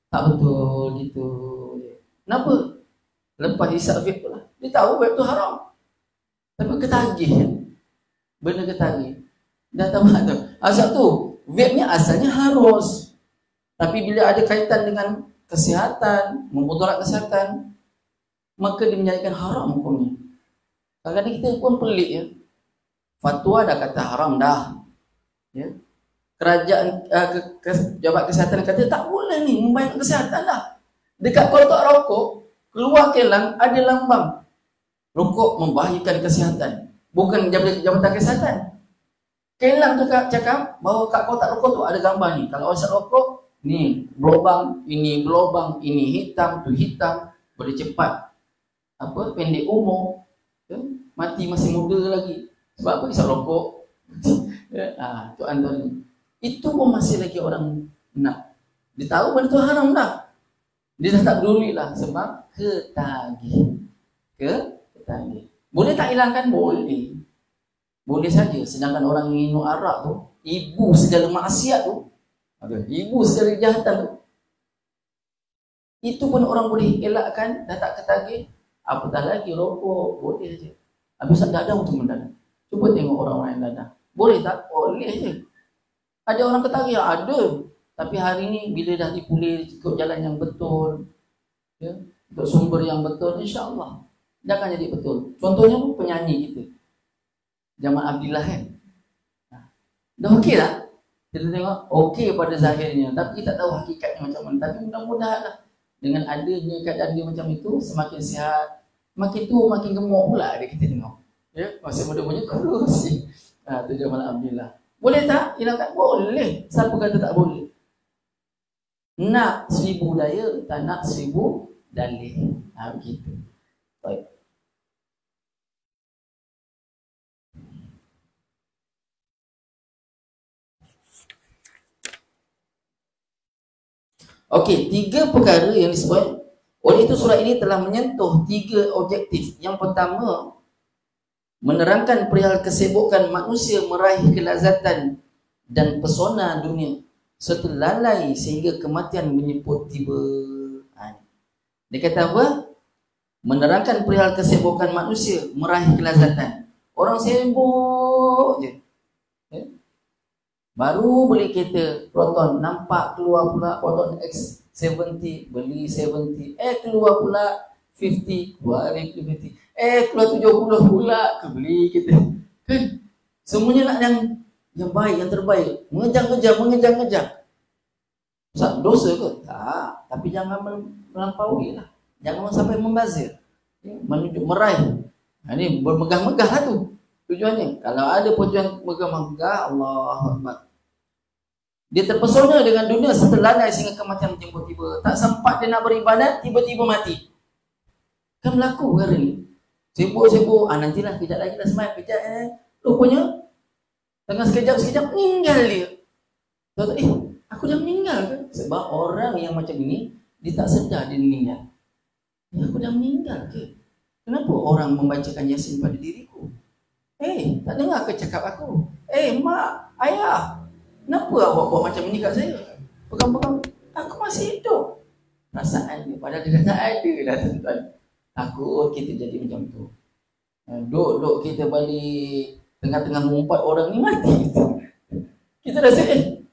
S1: Tak betul gitu. Kenapa? Lepas hisap vape pula. Dia tahu vape tu haram. Tapi ketagih. Benda ketagih. Dah tahu tu. Asal tu, vape ni asalnya harus. Tapi bila ada kaitan dengan kesihatan, memudarat kesihatan, maka dia menjadikan haram hukumnya. Kadang-kadang kita pun pelik ya. Fatwa dah kata haram dah. Ya. Kerajaan pejabat kesihatan kata tak boleh ni, membaikkan kesihatan dah. Dekat kotak rokok, keluar kelang ada lambang rokok membahayakan kesihatan. Bukan jabatan kesihatan. Kelang tu cakap bahawa kat kotak rokok tu ada gambar ni. Kalau asap rokok, ni berlubang, ini hitam, tu hitam, boleh cepat pendek umur, ya? Mati masih muda lagi. Sebab apa? Isap rokok. Tu antara ni. Itu pun masih lagi orang nak. Dia tahu benda tu haram dah. Dia dah tak peduli lah sebab ketagih. Ketagih. Boleh tak hilangkan? Boleh. Boleh saja. Sedangkan orang yang minum arak tu, ibu segala maksiat tu, ibu segala kejahatan tu, itu pun orang boleh elakkan, dah tak ketagih. Apatah lagi rokok, boleh saja. Habis tak dadang tu mendadak. Cuba tengok orang-orang yang dadah. Boleh tak? Boleh je. Ada orang ketagih? Ada. Tapi hari ni bila dah dipulih ikut jalan yang betul, ya, ikut sumber yang betul, insya-Allah dia akan jadi betul. Contohnya penyanyi kita Jamal Abdillah kan. Dah okey tak? Kita tengok okey pada zahirnya, tapi kita tak tahu hakikatnya macam mana. Tapi mudah-mudahanlah dengan adanya keadaan dia macam itu, semakin sihat, makin tu makin gemuk pula dia kita tengok. Ya, masih muda punya kurus. Tu Jamal Abdillah. Boleh tak? Hilangkan? Boleh. Siapa kata tak boleh? Nak 1000 daya, tak nak 1000 dalih. Begitu. Baik. Okey, 3 perkara yang disebut. Oleh itu surah ini telah menyentuh 3 objektif. Yang pertama, menerangkan perihal kesibukan manusia meraih kelazatan dan pesona dunia serta lalai sehingga kematian menyebut tiba. Dia kata apa? Menerangkan perihal kesibukan manusia meraih kelazatan. Orang sibuk je. Baru beli kereta Proton, nampak keluar pula Proton X70, beli 70. Keluar pula 50, keluar 50. Keluar 70 pula, beli kereta. Kan? Semuanya nak yang baik, yang terbaik. Mengejar. Ustaz, dosa ke? Tak. Tapi jangan melampaui lah. Jangan sampai membazir. Menunjuk meraih. Ini bermegah-megah lah tu tujuannya. Kalau ada tujuan megah-megah, Allahu Akbar. Dia terpesona dengan dunia setelah lalai sehingga kematian tiba-tiba. Tak sempat dia nak beribadat, tiba-tiba mati. Kan berlaku perkara ni. Sibuk-sibuk, nantilah kejap lagi dah semayang, kejap rupanya tengah sekejap meninggal dia. Tahu, aku dah meninggal ke? Sebab orang yang macam ini, dia tak sedar dia meninggal. Aku dah meninggal ke?
S2: Kenapa orang membacakan Yasin pada diriku? Tak dengar ke cakap aku? Mak, ayah, kenapa awak buat macam ni kat saya? Pegang-pegang, aku masih hidup. Perasaan dia, padahal dia tak ada dah, tuan-tuan. Takut kita jadi macam tu. Duk kita balik tengah-tengah mengumpat orang ni mati. Kita rasa,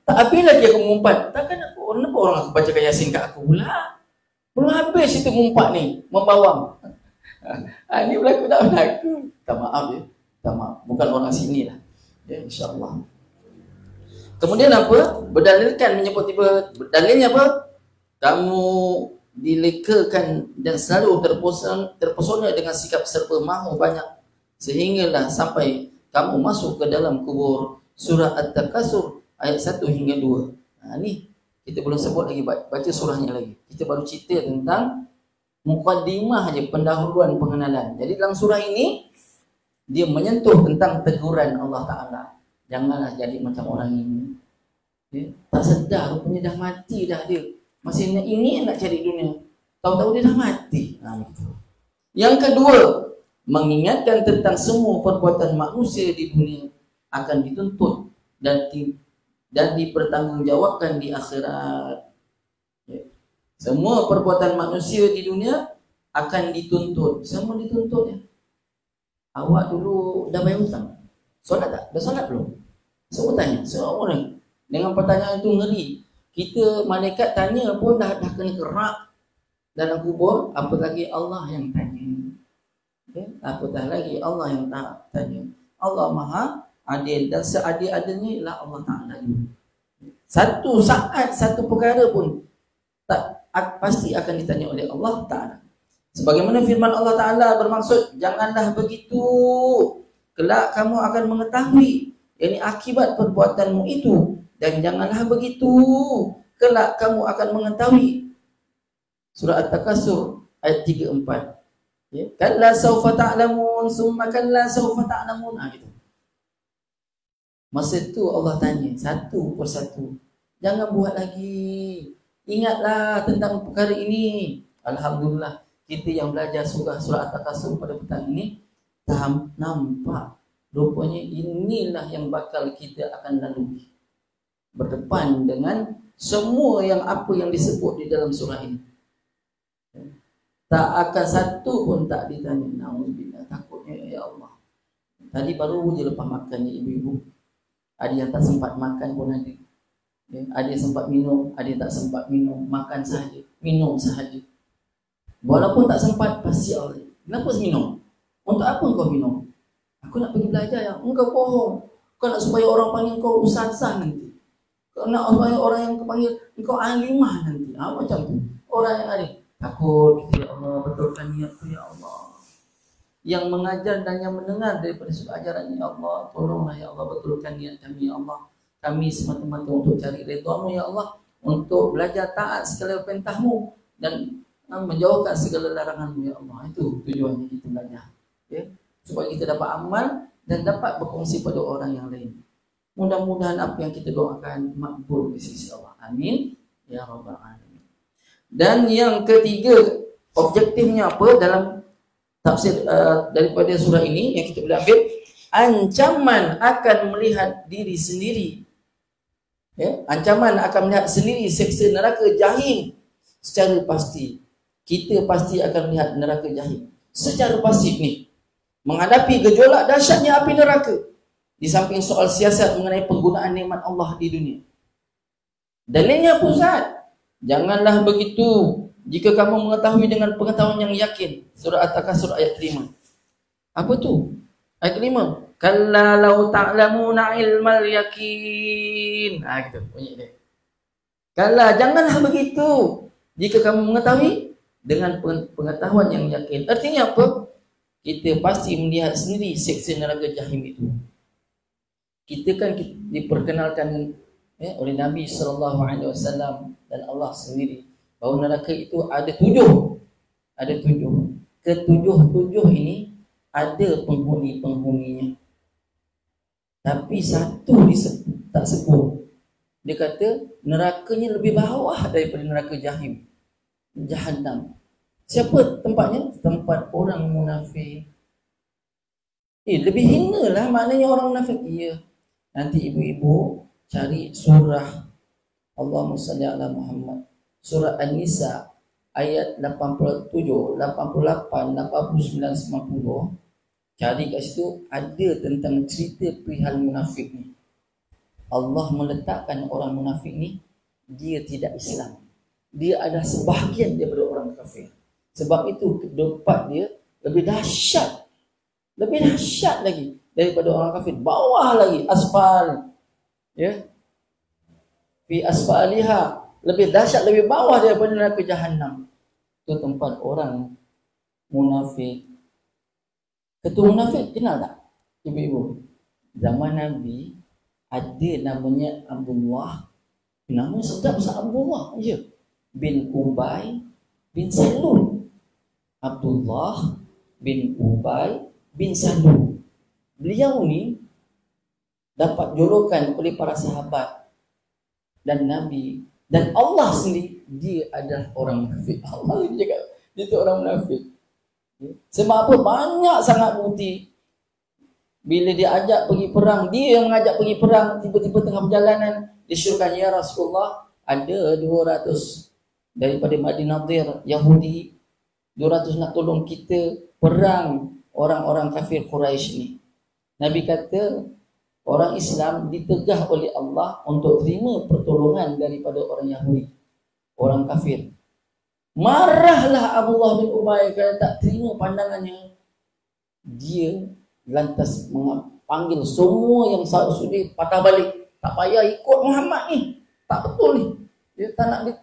S2: tak habis lagi aku mengumpat. Takkan kenapa orang aku bacakan Yasin kat aku pula? Belum habis itu mengumpat ni, membawang. Ini berlaku tak berlaku? Tak maaf ya. Tak maaf, bukan orang sini lah. Ya, insyaAllah. Kemudian apa? Berdalilkan menyebut tiba. Dalilnya apa? Kamu dilekakan dan selalu terpesona dengan sikap serba mahu banyak sehinggalah sampai kamu masuk ke dalam kubur. Surah At-Takasur ayat 1 hingga 2. Ni kita belum sebut lagi, baca surahnya lagi. Kita baru cerita tentang mukaddimah aja, pendahuluan, pengenalan. Jadi dalam surah ini dia menyentuh tentang teguran Allah Ta'ala. Janganlah jadi macam orang ini. Tak sedar rupanya dah mati dah dia. Masih ingin nak cari dunia. Tahu-tahu dia dah mati. Yang kedua, mengingatkan tentang semua perbuatan manusia di dunia akan dituntut dan dipertanggungjawabkan di akhirat. Semua perbuatan manusia di dunia akan dituntut. Semua dituntut ya. Awak dulu dah bayar hutang? Solat tak? Dah solat belum? Semua tanya. Semua orang dengan pertanyaan itu ngeri. Kita malaikat tanya pun dah kena kerak dalam kubur. Apalagi Allah yang tanya. Apatah lagi Allah yang tak tanya. Allah Maha Adil dan seadil-adilnya ialah Allah Ta'ala. Satu saat, satu perkara pun tak pasti akan ditanya oleh Allah Ta'ala. Sebagaimana firman Allah Ta'ala bermaksud, janganlah begitu, kelak kamu akan mengetahui yakni akibat perbuatanmu itu. Dan janganlah begitu, kelak kamu akan mengetahui. Surah At-Takasur ayat 3-4. Kalla sawfa ta'lamun, summa kalla sawfa ta'lamun. Gitu. Masa itu Allah tanya satu persatu, jangan buat lagi, ingatlah tentang perkara ini. Alhamdulillah, kita yang belajar surah At-Takasur pada petang ini nampak rupanya inilah yang bakal kita akan lalui, berdepan dengan semua yang apa yang disebut di dalam surah ini. Tak akan satu pun tak ditanya. Nauzubillah, takutnya ya Allah. Tadi baru je lepas makan ya ibu-ibu. Ada yang tak sempat makan pun ada. Ada yang sempat minum, ada yang tak sempat minum. Makan sahaja, minum sahaja. Walaupun tak sempat, pasti Allah. Kenapa minum? Untuk apa kau minum? Aku nak pergi belajar ya. Engkau bohong. Kau nak supaya orang panggil kau ustazah nanti. Kau nak supaya orang yang panggil engkau alimah nanti. Macam tu. Orang yang ada takut, ya Allah, betulkan niatku ya Allah. Yang mengajar dan yang mendengar daripada sudut ajaran ya Allah, tolonglah ya Allah, betulkan niat kami ya Allah. Kami semata-mata untuk cari redha-Mu ya Allah, untuk belajar taat segala perintah-Mu dan menjauhkan segala larangan-Mu ya Allah. Itu tujuannya kita belajar, ya, supaya kita dapat amal dan dapat berkongsi pada orang yang lain. Mudah-mudahan apa yang kita doakan makbul di sisi Allah. Amin ya rabbal alamin. Dan yang ketiga, objektifnya apa dalam tafsir daripada surah ini yang kita boleh ambil, ancaman akan melihat diri sendiri. Ya, ancaman akan melihat sendiri seksa neraka jahim secara pasti. Kita pasti akan melihat neraka jahim secara pasti ni. Menghadapi gejolak dahsyatnya api neraka. Di samping soal siasat mengenai penggunaan nikmat Allah di dunia. Dalilnya pusat. Janganlah begitu jika kamu mengetahui dengan pengetahuan yang yakin. Surah At-Takasur ayat 5. Apa tu? Ayat 5. Kalla law ta'lamuna ilmal yakin. Gitu bunyi dia. Kalla, janganlah begitu jika kamu mengetahui dengan pengetahuan yang yakin. Artinya apa? Kita pasti melihat sendiri seksa neraka jahim itu. Kita kan diperkenalkan oleh Nabi SAW dan Allah sendiri bahawa neraka itu ada 7. Ada 7. Ketujuh ini ada penghuni-penghuninya. Tapi satu tak sebut. Dia kata nerakanya lebih bawah daripada neraka jahim, Jahannam. Siapa tempatnya? Tempat orang munafik. Lebih hina lah maknanya orang munafik. Ya. Nanti ibu-ibu cari surah Allahumma salli ala Muhammad. Surah An-Nisa ayat 87, 88, 89, 90. Cari kat situ ada tentang cerita perihal munafik ni. Allah meletakkan orang munafik ni dia tidak Islam. Dia adalah sebahagian daripada orang kafir. Sebab itu kedepan dia lebih dahsyat. Lebih dahsyat lagi daripada orang kafir. Bawah lagi, asfal. Ya. Fi asfaliha, lebih dahsyat, lebih bawah daripada neraka jahanam. Itu tempat orang munafik. Ketua munafik kenal tak? Ibu-ibu. Zaman Nabi ada namanya Abdullah. Nama sedap besar Abdullah je. Bin Ubay bin Salul. Abdullah bin Ubay bin Salul. Beliau ni dapat julukan oleh para sahabat dan Nabi dan Allah sendiri, dia adalah orang munafik. Allah dia cakap dia tu orang munafik. Sebab apa? Banyak sangat bukti. Bila dia ajak pergi perang, dia yang mengajak pergi perang, tiba-tiba tengah perjalanan disuruhkan, ya Rasulullah, ada 200 daripada Madinah Yahudi, 200 nak tolong kita perang orang-orang kafir Quraisy ni. Nabi kata orang Islam ditegah oleh Allah untuk terima pertolongan daripada orang Yahudi, orang kafir. Marahlah Abdullah bin Ubay kerana tak terima pandangannya. Dia lantas panggil semua yang sudi patah balik. Tak payah ikut Muhammad ni. Tak betul ni. Dia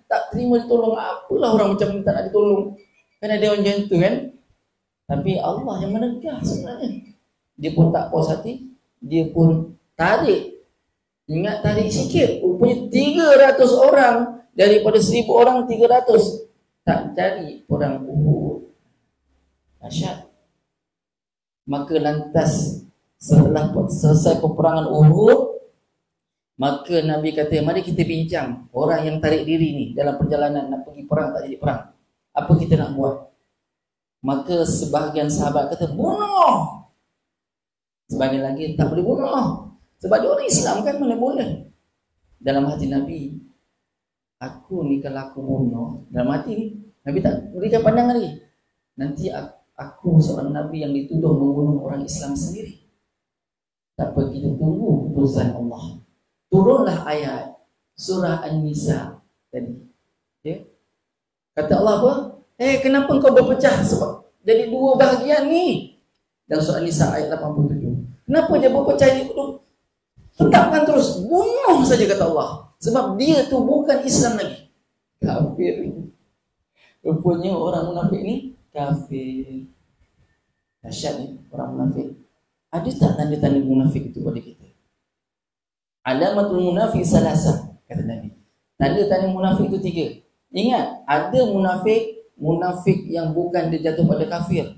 S2: tak terima ditolong. Apalah orang macam ni tak nak ditolong. Kan ada orang macam tu kan. Tapi Allah yang menegah sebenarnya. Dia pun tak puas hati. Dia pun tarik. Ingat tarik sikit. Rupanya 300 orang daripada 1000 orang 300 tak cari orang Uhud. Dahsyat. Maka lantas setelah selesai peperangan Uhud, maka Nabi kata, mari kita bincang orang yang tarik diri ni dalam perjalanan nak pergi perang tak jadi perang. Apa kita nak buat? Maka sebahagian sahabat kata, bunuh. Sebahagian lagi tak boleh bunuh. Sebab dia orang Islam kan, mana boleh. Dalam hati Nabi, aku ni kalau aku bunuh, dalam hati ni, Nabi tak berikan pandangan lagi. Nanti aku seorang Nabi yang dituduh membunuh orang Islam sendiri. Tak apa, kita tunggu keputusan Allah. Turunlah ayat surah An-Nisa tadi. Ya? Kata Allah apa? Kenapa kau berpecah? Sebab jadi dua bahagian ni. Dalam surah An-Nisa ayat 87. Kenapa dia berpecah ni? Tetapkan terus, bunuh saja kata Allah. Sebab dia tu bukan Islam lagi. Kafir. Rupanya orang munafik ni kafir. Dahsyat ni orang munafik. Ada tak tanda-tanda munafik itu pada kita? Alamatul munafik salasa, kata Nabi. Tanda-tanda munafik itu 3. Ingat, ada munafik yang bukan dia jatuh pada kafir.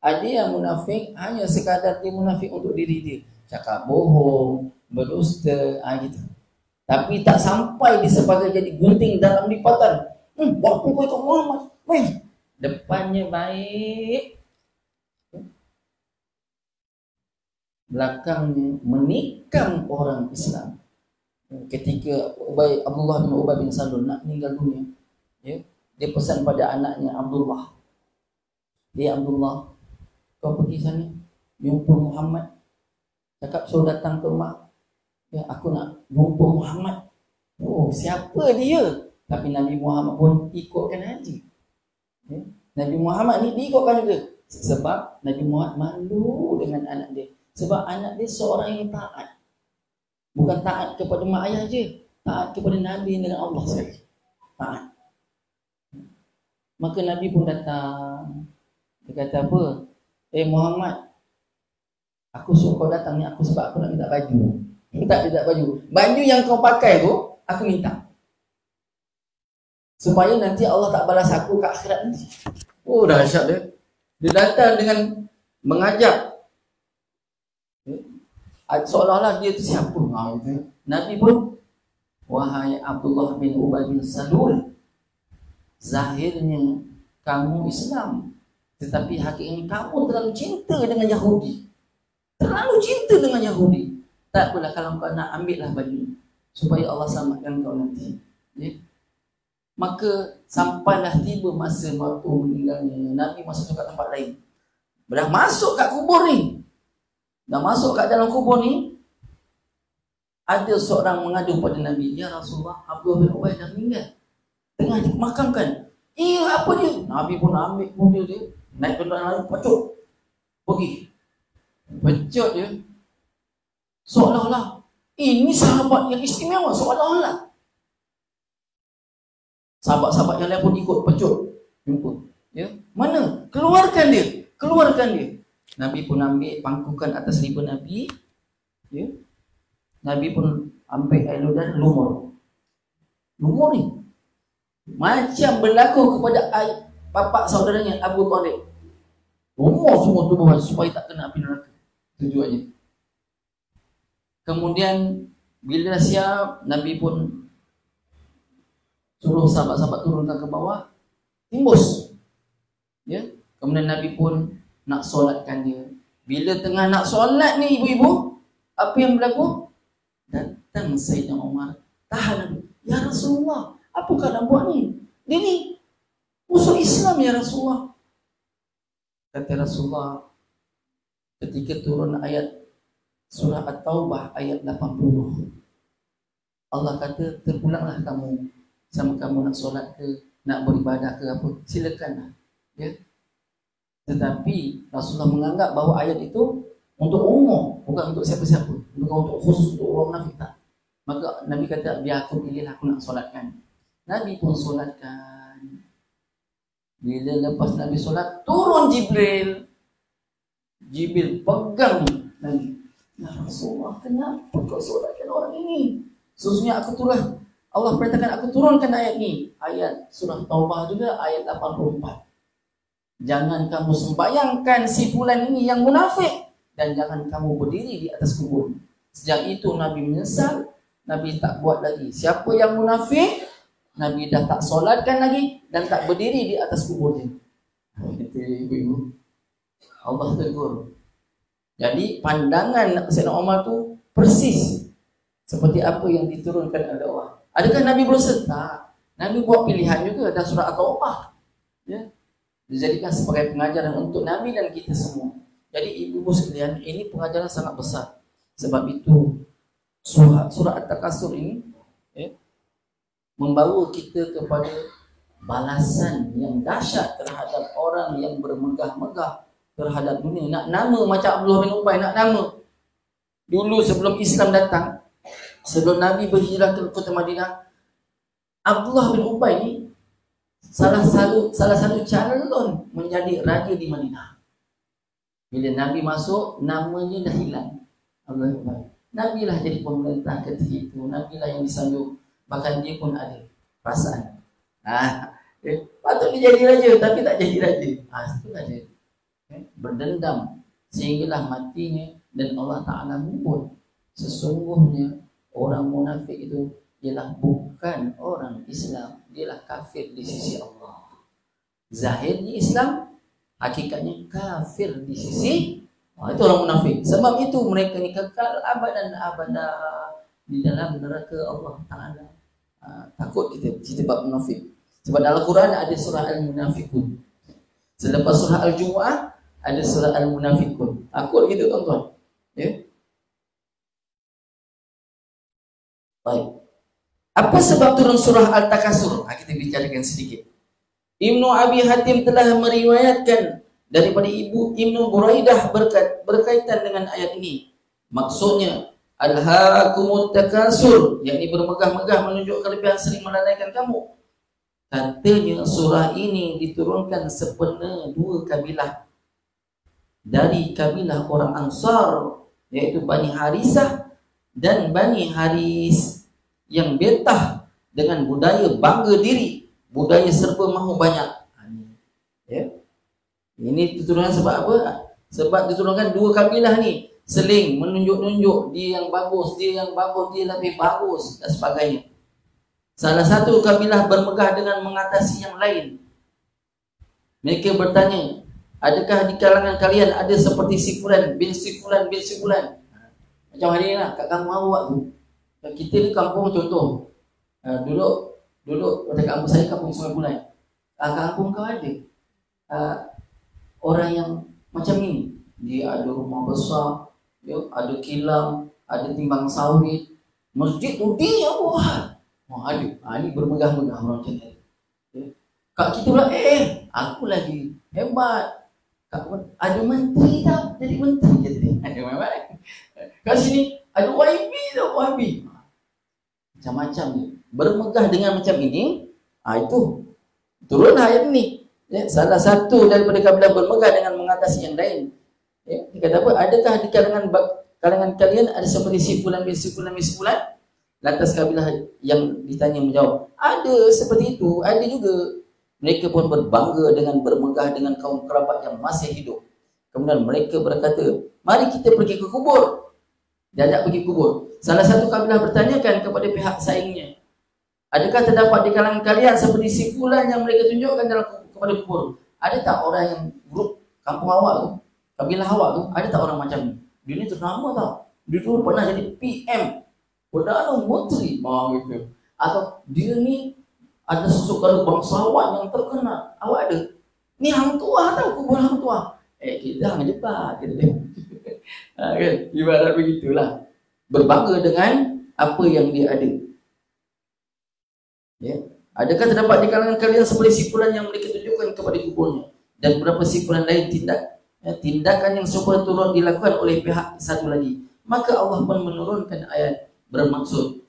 S2: Ada yang munafik hanya sekadar dia munafik untuk diri dia. Cakap bohong, berdusta, gitu. Tapi tak sampai dia sebagai jadi gunting dalam lipatan. Buat apa kau ikut Muhammad? Depannya baik, belakangnya menikam orang Islam. Ketika Abdullah bin Ubay bin Salul nak meninggal dunia, ya, dia pesan pada anaknya Abdullah, dia Abdullah, kau pergi sana jumpa Muhammad, cakap suruh datang ke mak, ya, aku nak jumpa Muhammad. Oh, siapa dia? Tapi Nabi Muhammad pun ikutkan haji. Ya? Nabi Muhammad ni diikutkan juga. Sebab Nabi Muhammad malu dengan anak dia. Sebab anak dia seorang yang taat. Bukan taat kepada mak ayah je. Taat kepada Nabi dengan Allah sekali. Taat. Maka Nabi pun datang. Dia kata apa? Muhammad, aku suruh kau datang ni sebab aku nak minta baju. Minta baju. Baju yang kau pakai tu, aku minta. Supaya nanti Allah tak balas aku kat akhirat nanti. Oh, dahsyat dia. Dia datang dengan mengajak. Seolah-olah dia tu siapa? Nabi pun, wahai Abdullah bin Ubay bin Salul, zahirnya kamu Islam, tetapi hakikatnya kamu terlalu cinta dengan Yahudi. Terlalu cinta dengan Yahudi. Tak apalah, kalau kau nak ambillah baju supaya Allah selamatkan kau nanti. Ya? Maka sampailah tiba masa waktu meninggalnya, Nabi masuk ke tempat lain. Dah masuk kat kubur ni. Dah masuk kat dalam kubur ni, ada seorang mengadu pada Nabi, ya Rasulullah, Abdullah bin Ubay dah meninggal, tengah dimakamkan. Apa dia? Nabi pun ambil mobil dia, naik kendaraan lain, pecut, pergi. Pecut dia. Seolah-olah ini sahabat yang istimewa, seolah-olah. Sahabat-sahabat yang lain pun ikut pecut, jumpa. Ya, mana? Keluarkan dia, keluarkan dia. Nabi pun ambil pangkukan atas riba Nabi. Ya. Nabi pun ambil air ludah, lumur. Lumur ni macam berlaku kepada bapak saudaranya Abu Talib. Lumur semua tubuh supaya tak kena api neraka. Tujuannya. Kemudian bila siap, Nabi pun suruh sahabat-sahabat turunkan ke bawah, timbus. Ya. Kemudian Nabi pun nak solatkan dia. Bila tengah nak solat ni ibu-ibu, apa yang berlaku? Datang Sayyidina Umar, tahan Nabi. Ya Rasulullah, apa kau nak buat ni? Dia ni musuh Islam ya Rasulullah. Kata Rasulullah, ketika turun ayat surah At-Taubah ayat 80, Allah kata, terpulanglah kamu, sama kamu nak solat ke, nak beribadah ke apa, silakanlah. Ya. Tetapi Rasulullah menganggap bahawa ayat itu untuk umum, bukan untuk siapa-siapa, bukan untuk khusus untuk orang munafik, tak. Maka Nabi kata, biar aku pilihlah, aku nak solatkan. Nabi pun solatkan. Bila lepas Nabi solat, turun Jibril. Jibril pegang Nabi. Ya Rasulullah, kenapa kau solatkan orang ini? Sesungguhnya aku turun, Allah perintahkan aku turunkan ayat ni. Ayat surah Taubah juga, ayat 84. Jangan kamu sembayangkan si fulan ini yang munafik, dan jangan kamu berdiri di atas kubur. Sejak itu Nabi menyesal, Nabi tak buat lagi. Siapa yang munafik, Nabi dah tak solatkan lagi dan tak berdiri di atas kuburnya. Itu ibu-ibu, Allah tegur. Jadi pandangan Sayyidina Umar tu persis seperti apa yang diturunkan oleh Allah. Adakah Nabi berusaha? Tak. Nabi buat pilihan juga, dan surah At-Taubah, ya, dijadikan sebagai pengajaran untuk Nabi dan kita semua. Jadi ibu-ibu sekalian, ini pengajaran sangat besar. Sebab itu surah At-Takasur ini, ya, membawa kita kepada balasan yang dahsyat terhadap orang yang bermegah-megah terhadap dunia. Nak nama macam Abdullah bin Ubay, nak nama. Dulu sebelum Islam datang, sebelum Nabi berhijrah ke kota Madinah, Abdullah bin Ubay ni salah satu calon menjadi raja di Madinah. Bila Nabi masuk, namanya dah hilang. Abdullah bin Ubay. Nabi lah jadi pemerintah ketika itu. Nabi lah yang disanjung. Bahkan dia pun ada perasaan. Patut dia jadi raja, tapi tak jadi raja. Itulah dia. Berdendam sehinggalah matinya. Dan Allah Ta'ala menyebut, sesungguhnya orang munafik itu ialah bukan orang Islam, dialah kafir di sisi Allah. Zahirnya Islam, hakikatnya kafir di sisi itu orang munafik. Sebab itu mereka ni kekal abadan abada di dalam neraka Allah Ta'ala. Takut kita bab munafik. Sebab dalam Quran ada surah Al-Munafikun. Selepas surah Al-Jumu'ah ada surah Al-Munafikun. Takut gitu tuan-tuan. Ya. Baik. Apa sebab turun surah Al-Takasur? Kita bicarakan sedikit. Ibnu Abi Hatim telah meriwayatkan daripada ibu Ibnu Buraidah berkaitan dengan ayat ini. Maksudnya, Alhaakumut Takasur, yakni bermegah-megah menunjuk kelebihan sering melalaikan kamu. Katanya surah ini diturunkan sepena dua kabilah dari kabilah orang Ansar, iaitu Bani Harisah dan Bani Haris, yang betah dengan budaya bangga diri, budaya serba mahu banyak. Ya. Ini diturunkan sebab apa? Sebab diturunkan dua kabilah ni seling menunjuk-nunjuk dia yang bagus, dia lebih bagus dan sebagainya. Salah satu kabilah bermegah dengan mengatasi yang lain. Mereka bertanya, adakah di kalangan kalian ada seperti si fulan bin si fulan bin si fulan? Macam hari ni lah kat kampung awak tu. Kita ni kampung contoh. Duduk pada kampung saya, kampung Sungai Bulai. Kampung kau ada orang yang macam ini. Dia ada rumah besar, ya, ada kilang, ada timbang sawit, masjid tu dia buat. Ada. Ini bermegah-megah orang macam ni. Ya. Kak kita pula, aku lagi hebat. Ada menteri tau, jadi menteri je tadi. Ada mana? Kat sini ada YB tau, YB. Macam-macam dia. Bermegah dengan macam ini, itu turun ayat ni. Ya, salah satu daripada kabilah bermegah dengan mengatasi yang lain. Ya, dia kata apa? Adakah di kalangan kalian ada seperti si fulan bin si fulan bin si fulan? Lantas kabilah yang ditanya menjawab, ada seperti itu, ada juga. Mereka pun berbangga dengan bermegah dengan kaum kerabat yang masih hidup. Kemudian mereka berkata, mari kita pergi ke kubur. Diajak pergi kubur. Salah satu kabilah bertanyakan kepada pihak saingnya, adakah terdapat di kalangan kalian seperti si fulan yang mereka tunjukkan kepada kubur? Ada tak orang yang grup kampung awak tu, kabilah awak tu, ada tak orang macam ni? Dia ni ternama tau. Dia dulu pernah jadi PM, Perdana Menteri, gitu. Atau dia ni ada sesuatu bangsawan yang terkenal. Awak ada? Ni hang tua tau, kubur hang tua. Kita hang jebat gitu deh. Kan? Ibarat begitulah. Berbangga dengan apa yang dia ada. Ya. Adakah terdapat di kalangan kalian seperti si fulan yang mereka tunjukkan kepada kuburnya, dan beberapa si fulan lain tindakan yang serupa turun dilakukan oleh pihak satu lagi. Maka Allah pun menurunkan ayat bermaksud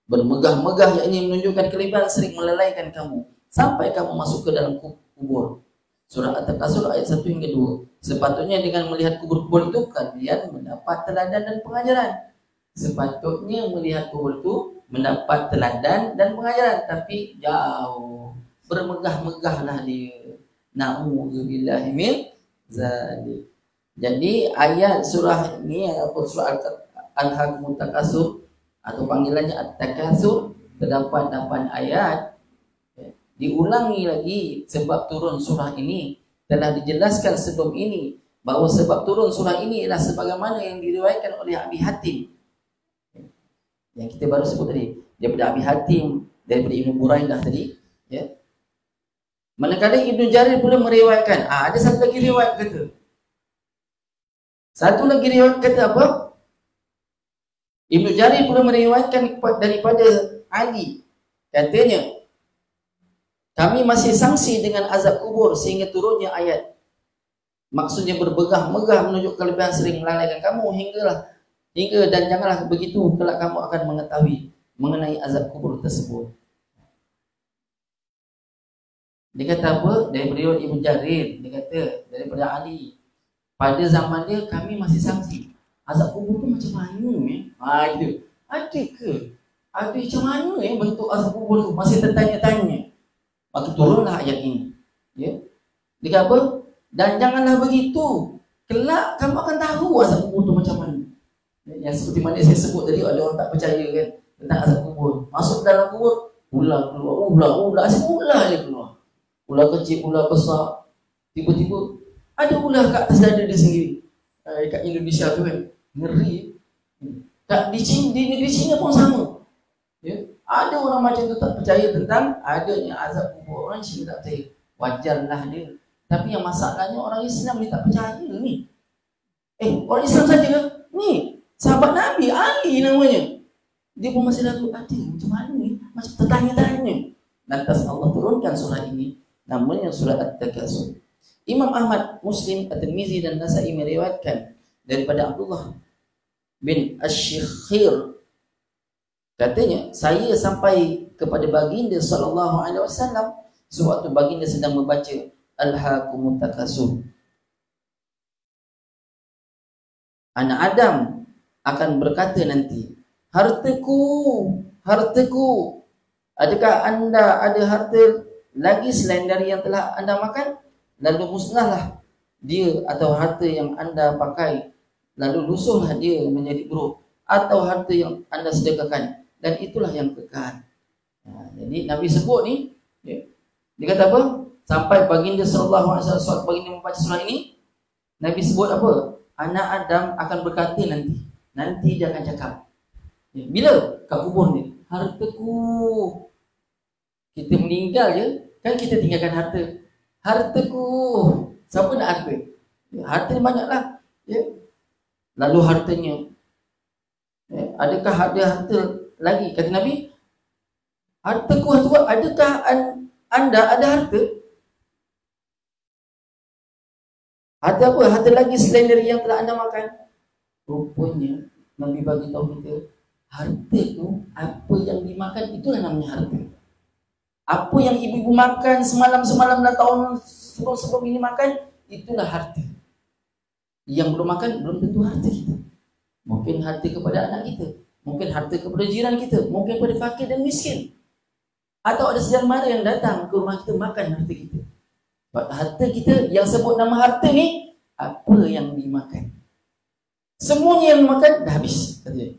S2: bermegah-megah, yakni menunjukkan kelebihan sering melalaikan kamu sampai kamu masuk ke dalam kubur. Surah At-Takasur ayat 1 hingga 2. Sepatutnya dengan melihat kubur-kubur itu kalian mendapat teladan dan pengajaran. Sepatutnya melihat kubur itu mendapat teladan dan pengajaran, tapi jauh. Bermegah-megahlah dia. Na'udzubillahi min zalik. Jadi ayat surah ini ataupun surah Al-Hakumut Takasur atau panggilannya At-Takasur terdapat 8 ayat. Diulangi lagi sebab turun surah ini. Telah dijelaskan sebelum ini bahawa sebab turun surah ini ialah sebagaimana yang diriwayatkan oleh Abi Hatim, yang kita baru sebut tadi, daripada Abi Hatim, daripada Ibnu Buraidah tadi, ya. Manakala Ibnu Jarir pula meriwayatkan, ada satu lagi riwayat kata. Satu lagi riwayat kata apa? Ibnu Jarir pula meriwayatkan daripada Ali, katanya, kami masih sangsi dengan azab kubur sehingga turunnya ayat. Maksudnya bermegah-megah menunjuk kelebihan sering melalaikan kamu hingga dan janganlah begitu kelak kamu akan mengetahui mengenai azab kubur tersebut. Dia kata apa? Daripada riwayat Ibnu Jarir, dia kata daripada Ali, pada zaman dia kami masih sangsi azab kubur tu macam mana gitu. Ada ke? Ada macam mana bentuk azab kubur tu? Masih tertanya-tanya. Maka turunlah ayat ini. Ya. Dia kata apa? Dan janganlah begitu, kelak kamu akan tahu azab kubur tu macam mana. Yang seperti mana saya sebut tadi, ada orang tak percaya kan tentang azab kubur. Masuk dalam kubur, ular keluar, asyik ular je keluar. Ular kecil, ular besar. Tiba-tiba ada ular kat atas dada dia sendiri. Kat Indonesia tu kan, ngeri. Di negeri China pun sama. Ya. Ada orang macam tu tak percaya tentang adanya azab kubur. Orang Cina tak percaya. Wajarlah dia. Tapi yang masalahnya orang Islam ni tak percaya ni. Orang Islam saja ke? Ni sahabat Nabi Ali namanya. Dia pun masih ragu, ada macam mana ni? Macam tertanya-tanya. Lantas Allah turunkan surah ini, namanya surah At-Takasur. Imam Ahmad, Muslim, At-Tirmizi dan Nasa'i meriwayatkan daripada Abdullah bin Asy-Syikhir, katanya, saya sampai kepada baginda sallallahu alaihi wasallam sewaktu baginda sedang membaca Al-Hakumut Takasur. Anak Adam akan berkata nanti, hartaku, adakah anda ada harta lagi selain dari yang telah anda makan? Lalu musnahlah dia atau harta yang anda pakai, lalu lusuhlah dia menjadi buruk, atau harta yang anda sedekahkan, dan itulah yang kekal. Jadi Nabi sebut ni, dia kata apa? Sampai baginda sallallahu alaihi wasallam baginda membaca surah ini, Nabi sebut apa? Anak Adam akan berkata nanti. Nanti dia akan cakap. Bila? Kat kubur ni. Hartaku. Kita meninggal je, kan kita tinggalkan harta. Hartaku. Siapa nak harta? Harta ni banyaklah. Lalu hartanya. Adakah ada harta lagi? Kata Nabi, hartaku, adakah anda ada harta? Harta apa? Harta lagi selain dari yang telah anda makan? Rupanya Nabi bagi tahu kita, harta tu apa yang dimakan itulah namanya harta. Apa yang ibu-ibu makan semalam dan tahun sebelum ini makan, itulah harta. Yang belum makan belum tentu harta kita. Mungkin harta kepada anak kita, mungkin harta kepada jiran kita, mungkin kepada fakir dan miskin. Atau ada sedang mara yang datang ke rumah kita makan harta kita. Harta kita yang sebut nama harta ni, apa yang dimakan? Semuanya yang dimakan dah habis, katanya.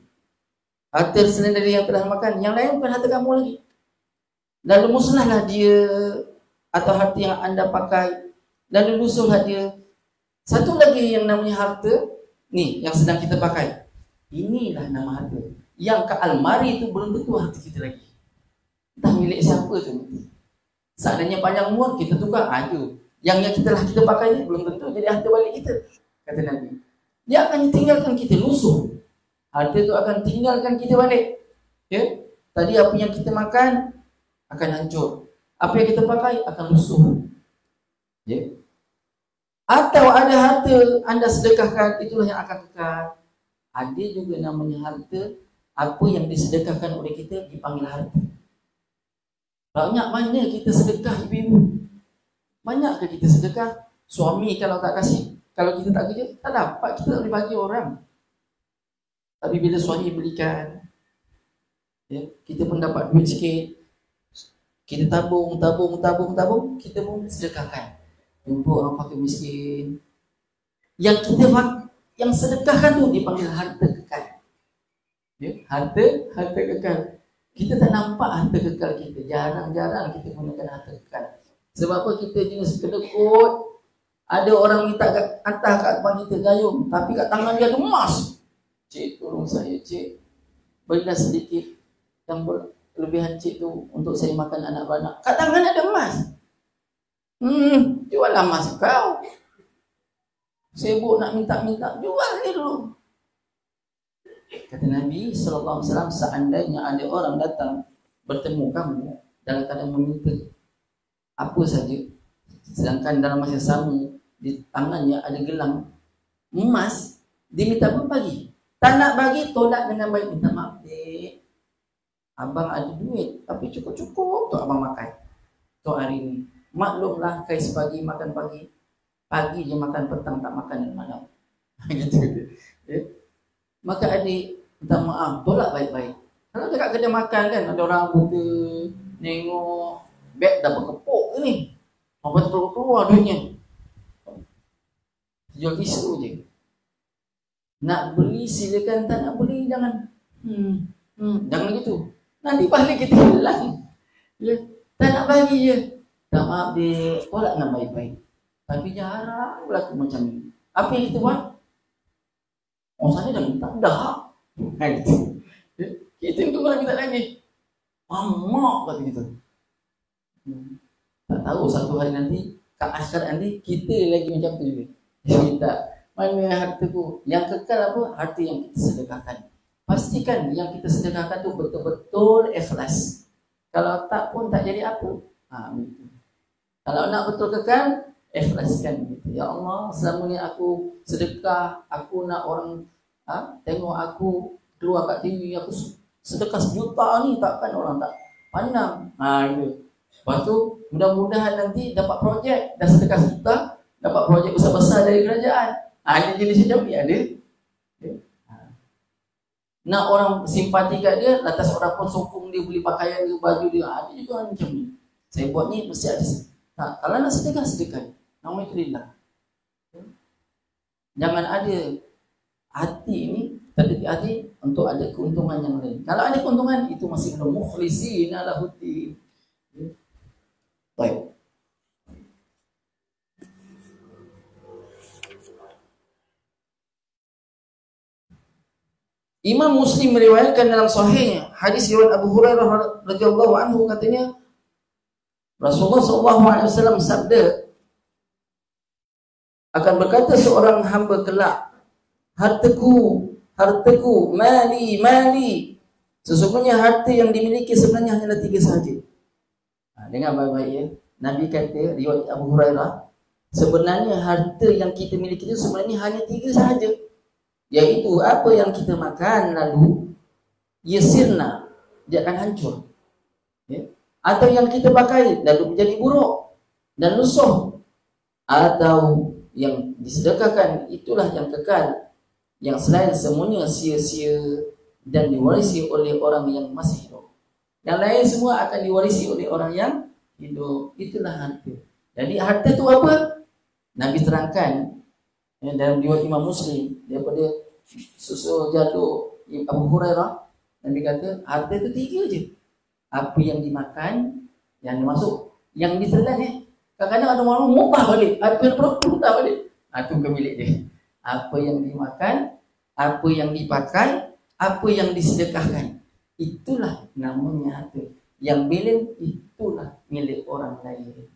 S2: Harta selain dari yang telah makan, yang lain bukan harta kamu lagi. Lalu musnahlah dia, atau harta yang anda pakai, lalu lusuhlah dia. Satu lagi yang namanya harta ni yang sedang kita pakai, inilah nama harta. Yang ke almari itu belum tentu harta kita lagi. Entah milik siapa tu. Seandainya panjang umur kita tukar, itu. Yang kita pakai ni belum tentu jadi harta balik kita, kata Nabi. Dia akan tinggalkan kita lusuh. Harta itu akan tinggalkan kita balik. Ya? Tadi apa yang kita makan akan hancur. Apa yang kita pakai akan lusuh. Ya? Atau ada harta anda sedekahkan, itulah yang akan kekal. Ada juga namanya harta, apa yang disedekahkan oleh kita dipanggil harta. Banyak mana kita sedekah ibu-ibu? Banyakkah kita sedekah? Suami kalau tak kasih, kalau kita tak kerja, tak dapat, kita tak boleh bagi orang. Tapi bila suami belikan, ya, kita pun dapat duit sikit. Kita tabung, kita pun sedekahkan. Jumpa orang fakir miskin. Yang sedekahkan tu dipanggil harta kekal. Ya, harta kekal. Kita tak nampak harta kekal kita. Jarang-jarang kita gunakan harta kekal. Sebab apa? Kita jenis kedekut. Ada orang minta hantar kat depan kita gayung, tapi kat tangan dia ada emas. Cik, tolong saya, cik. Berilah sedikit yang kelebihan cik tu untuk saya makan anak beranak. Kat tangan ada emas. Jual emas kau. Sibuk nak minta-minta, jual dia dulu. Kata Nabi SAW, seandainya ada orang datang bertemu kamu dalam keadaan meminta apa saja, sedangkan dalam masa sama di tangannya ada gelang emas, dia minta apa bagi? Tak nak bagi, tolak dengan baik. Minta maaf, dek, abang ada duit tapi cukup-cukup untuk abang makan untuk hari ini. Maklumlah, kais pagi makan pagi, pagi je makan, petang tak makan malam. Gitu. Ya? Maka adik minta maaf, tolak baik-baik. Kalau dekat kedai makan kan, ada orang buka, nengok beg dah berkepuk ni, apa tu keluar duitnya, jual isu je. Nak beli silakan, tak nak beli jangan. Jangan gitu. Nanti pahala kita hilang. Ya, tak nak bagi je. Tak maaf dia, tolak dengan baik-baik. Tapi jarang berlaku macam ni. Apa yang kita buat? Oh, saya dah minta dah. Gitu. Kita itu kalau minta lagi. Mak kata kita. Tak tahu satu hari nanti, kat akhirat nanti kita lagi macam tu juga. Dia minta, mana hartaku? Yang kekal apa? Harta yang kita sedekahkan. Pastikan yang kita sedekahkan tu betul-betul ikhlas. Kalau tak pun tak jadi apa. Begitu. Kalau nak betul kekal, ikhlaskan gitu. Ya Allah, selama ni aku sedekah, aku nak orang tengok aku keluar kat TV, aku sedekah 1 juta ni, takkan orang tak pandang. Itu. Lepas tu, mudah-mudahan nanti dapat projek, dah sedekah 1 juta, dapat projek besar-besar dari kerajaan. Ini jenis macam ni ada. Nak orang simpati kat dia, lantas orang pun sokong dia beli pakaian dia, baju dia. Ada juga macam ni. Saya buat ni mesti ada. Kalau nak sedekah, sedekah. Nama itu lillah. Jangan ada hati ini terdetik hati untuk ada keuntungan yang lain. Kalau ada keuntungan, itu masih belum mukhlisin ala huti. Baik. Imam Muslim meriwayatkan dalam sahihnya hadis riwayat Abu Hurairah radhiyallahu anhu, katanya Rasulullah SAW sabda, akan berkata seorang hamba kelak, hartaku, hartaku, mali, mali. Sesungguhnya harta yang dimiliki sebenarnya hanyalah 3 sahaja. Dengar baik-baik ya. Nabi kata, riwayat Abu Hurairah, sebenarnya harta yang kita miliki itu sebenarnya hanya 3 sahaja. Yaitu apa yang kita makan lalu yasirna, dia akan hancur. Ya. Atau yang kita pakai lalu menjadi buruk dan lusuh. Atau yang disedekahkan itulah yang kekal. Yang selain semuanya sia-sia dan diwarisi oleh orang yang masih hidup. Yang lain semua akan diwarisi oleh orang yang hidup. Itulah harta. Jadi harta itu apa? Nabi terangkan dalam riwayat Imam Muslim daripada susul jatuh Abu Hurairah, Nabi kata harta itu 3 je. Apa yang dimakan, yang dimasuk, yang ditelan. Kadang-kadang ada orang mubah balik, apa yang perlu mudah balik. Itu bukan milik dia. Apa yang dimakan, apa yang dipakai, apa yang disedekahkan, itulah namanya harta. Yang bilin itulah milik orang lain.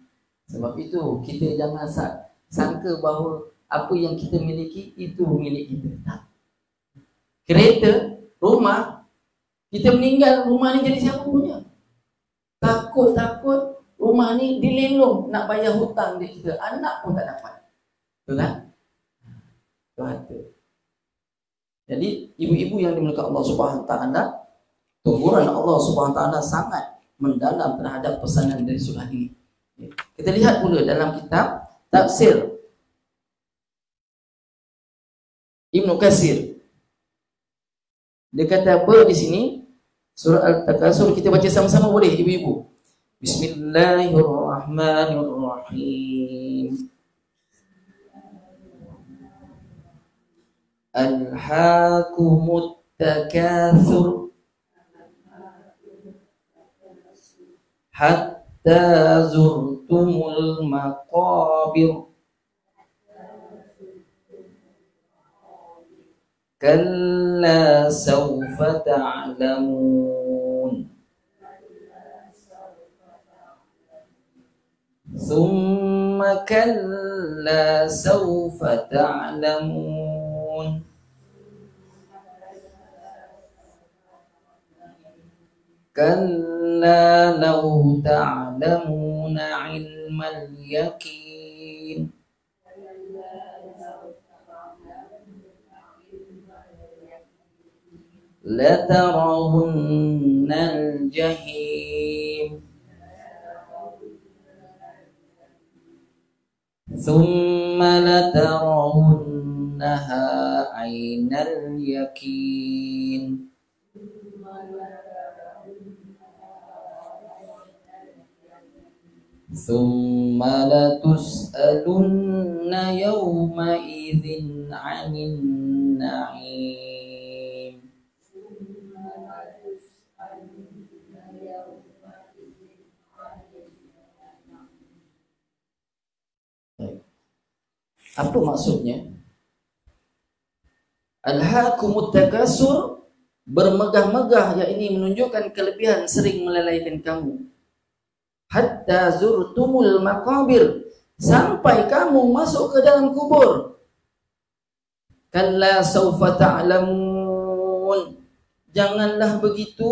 S2: Sebab itu kita jangan sangka bahawa apa yang kita miliki itu milik kita. Tak. Kereta, rumah, kita meninggal, rumah ni jadi siapa punya? Takut-takut rumah ni dilelong, nak bayar hutang dia kita, anak pun tak dapat. Betul kan? Itu harta. Jadi ibu-ibu yang dimuliakan Allah Subhanahu Wa Taala, teguran Allah Subhanahu Wa Taala sangat mendalam terhadap pesanan dari surah ini. Kita lihat pula dalam kitab tafsir Ibnu Katsir. Dia kata apa di sini? Surah Al-Takasur, kita baca sama-sama boleh ibu-ibu? Bismillahirrahmanirrahim. Alhaakumut takatsur hatta zurtumul maqabir kalla sawfa ta'lamun thumma kalla sawfa ta'lamun kalla law ta'lamuna 'ilmal yaqin latarawunnal jahim thumma latarawunnaha 'ainal yaqin thumma latus'alunna yawma idzin 'anin na'im. Apa maksudnya? Alhaakumut takasur, bermegah-megah, yakni menunjukkan kelebihan sering melalaikan kamu. Hatta zurtumul maqabir, sampai kamu masuk ke dalam kubur. Kalla sawfa ta'lamun, janganlah begitu,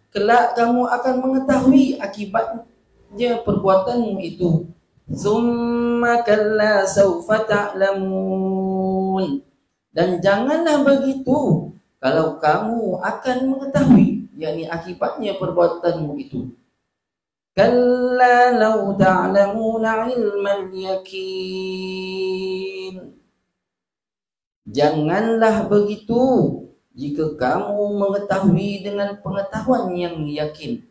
S2: kelak kamu akan mengetahui akibatnya perbuatanmu itu. Summa kalla sawfa ta'lamun, dan janganlah begitu kalau kamu akan mengetahui, yakni akibatnya perbuatanmu itu. Kalla law ta'lamuna 'ilmal yaqin, janganlah begitu jika kamu mengetahui dengan pengetahuan yang yakin.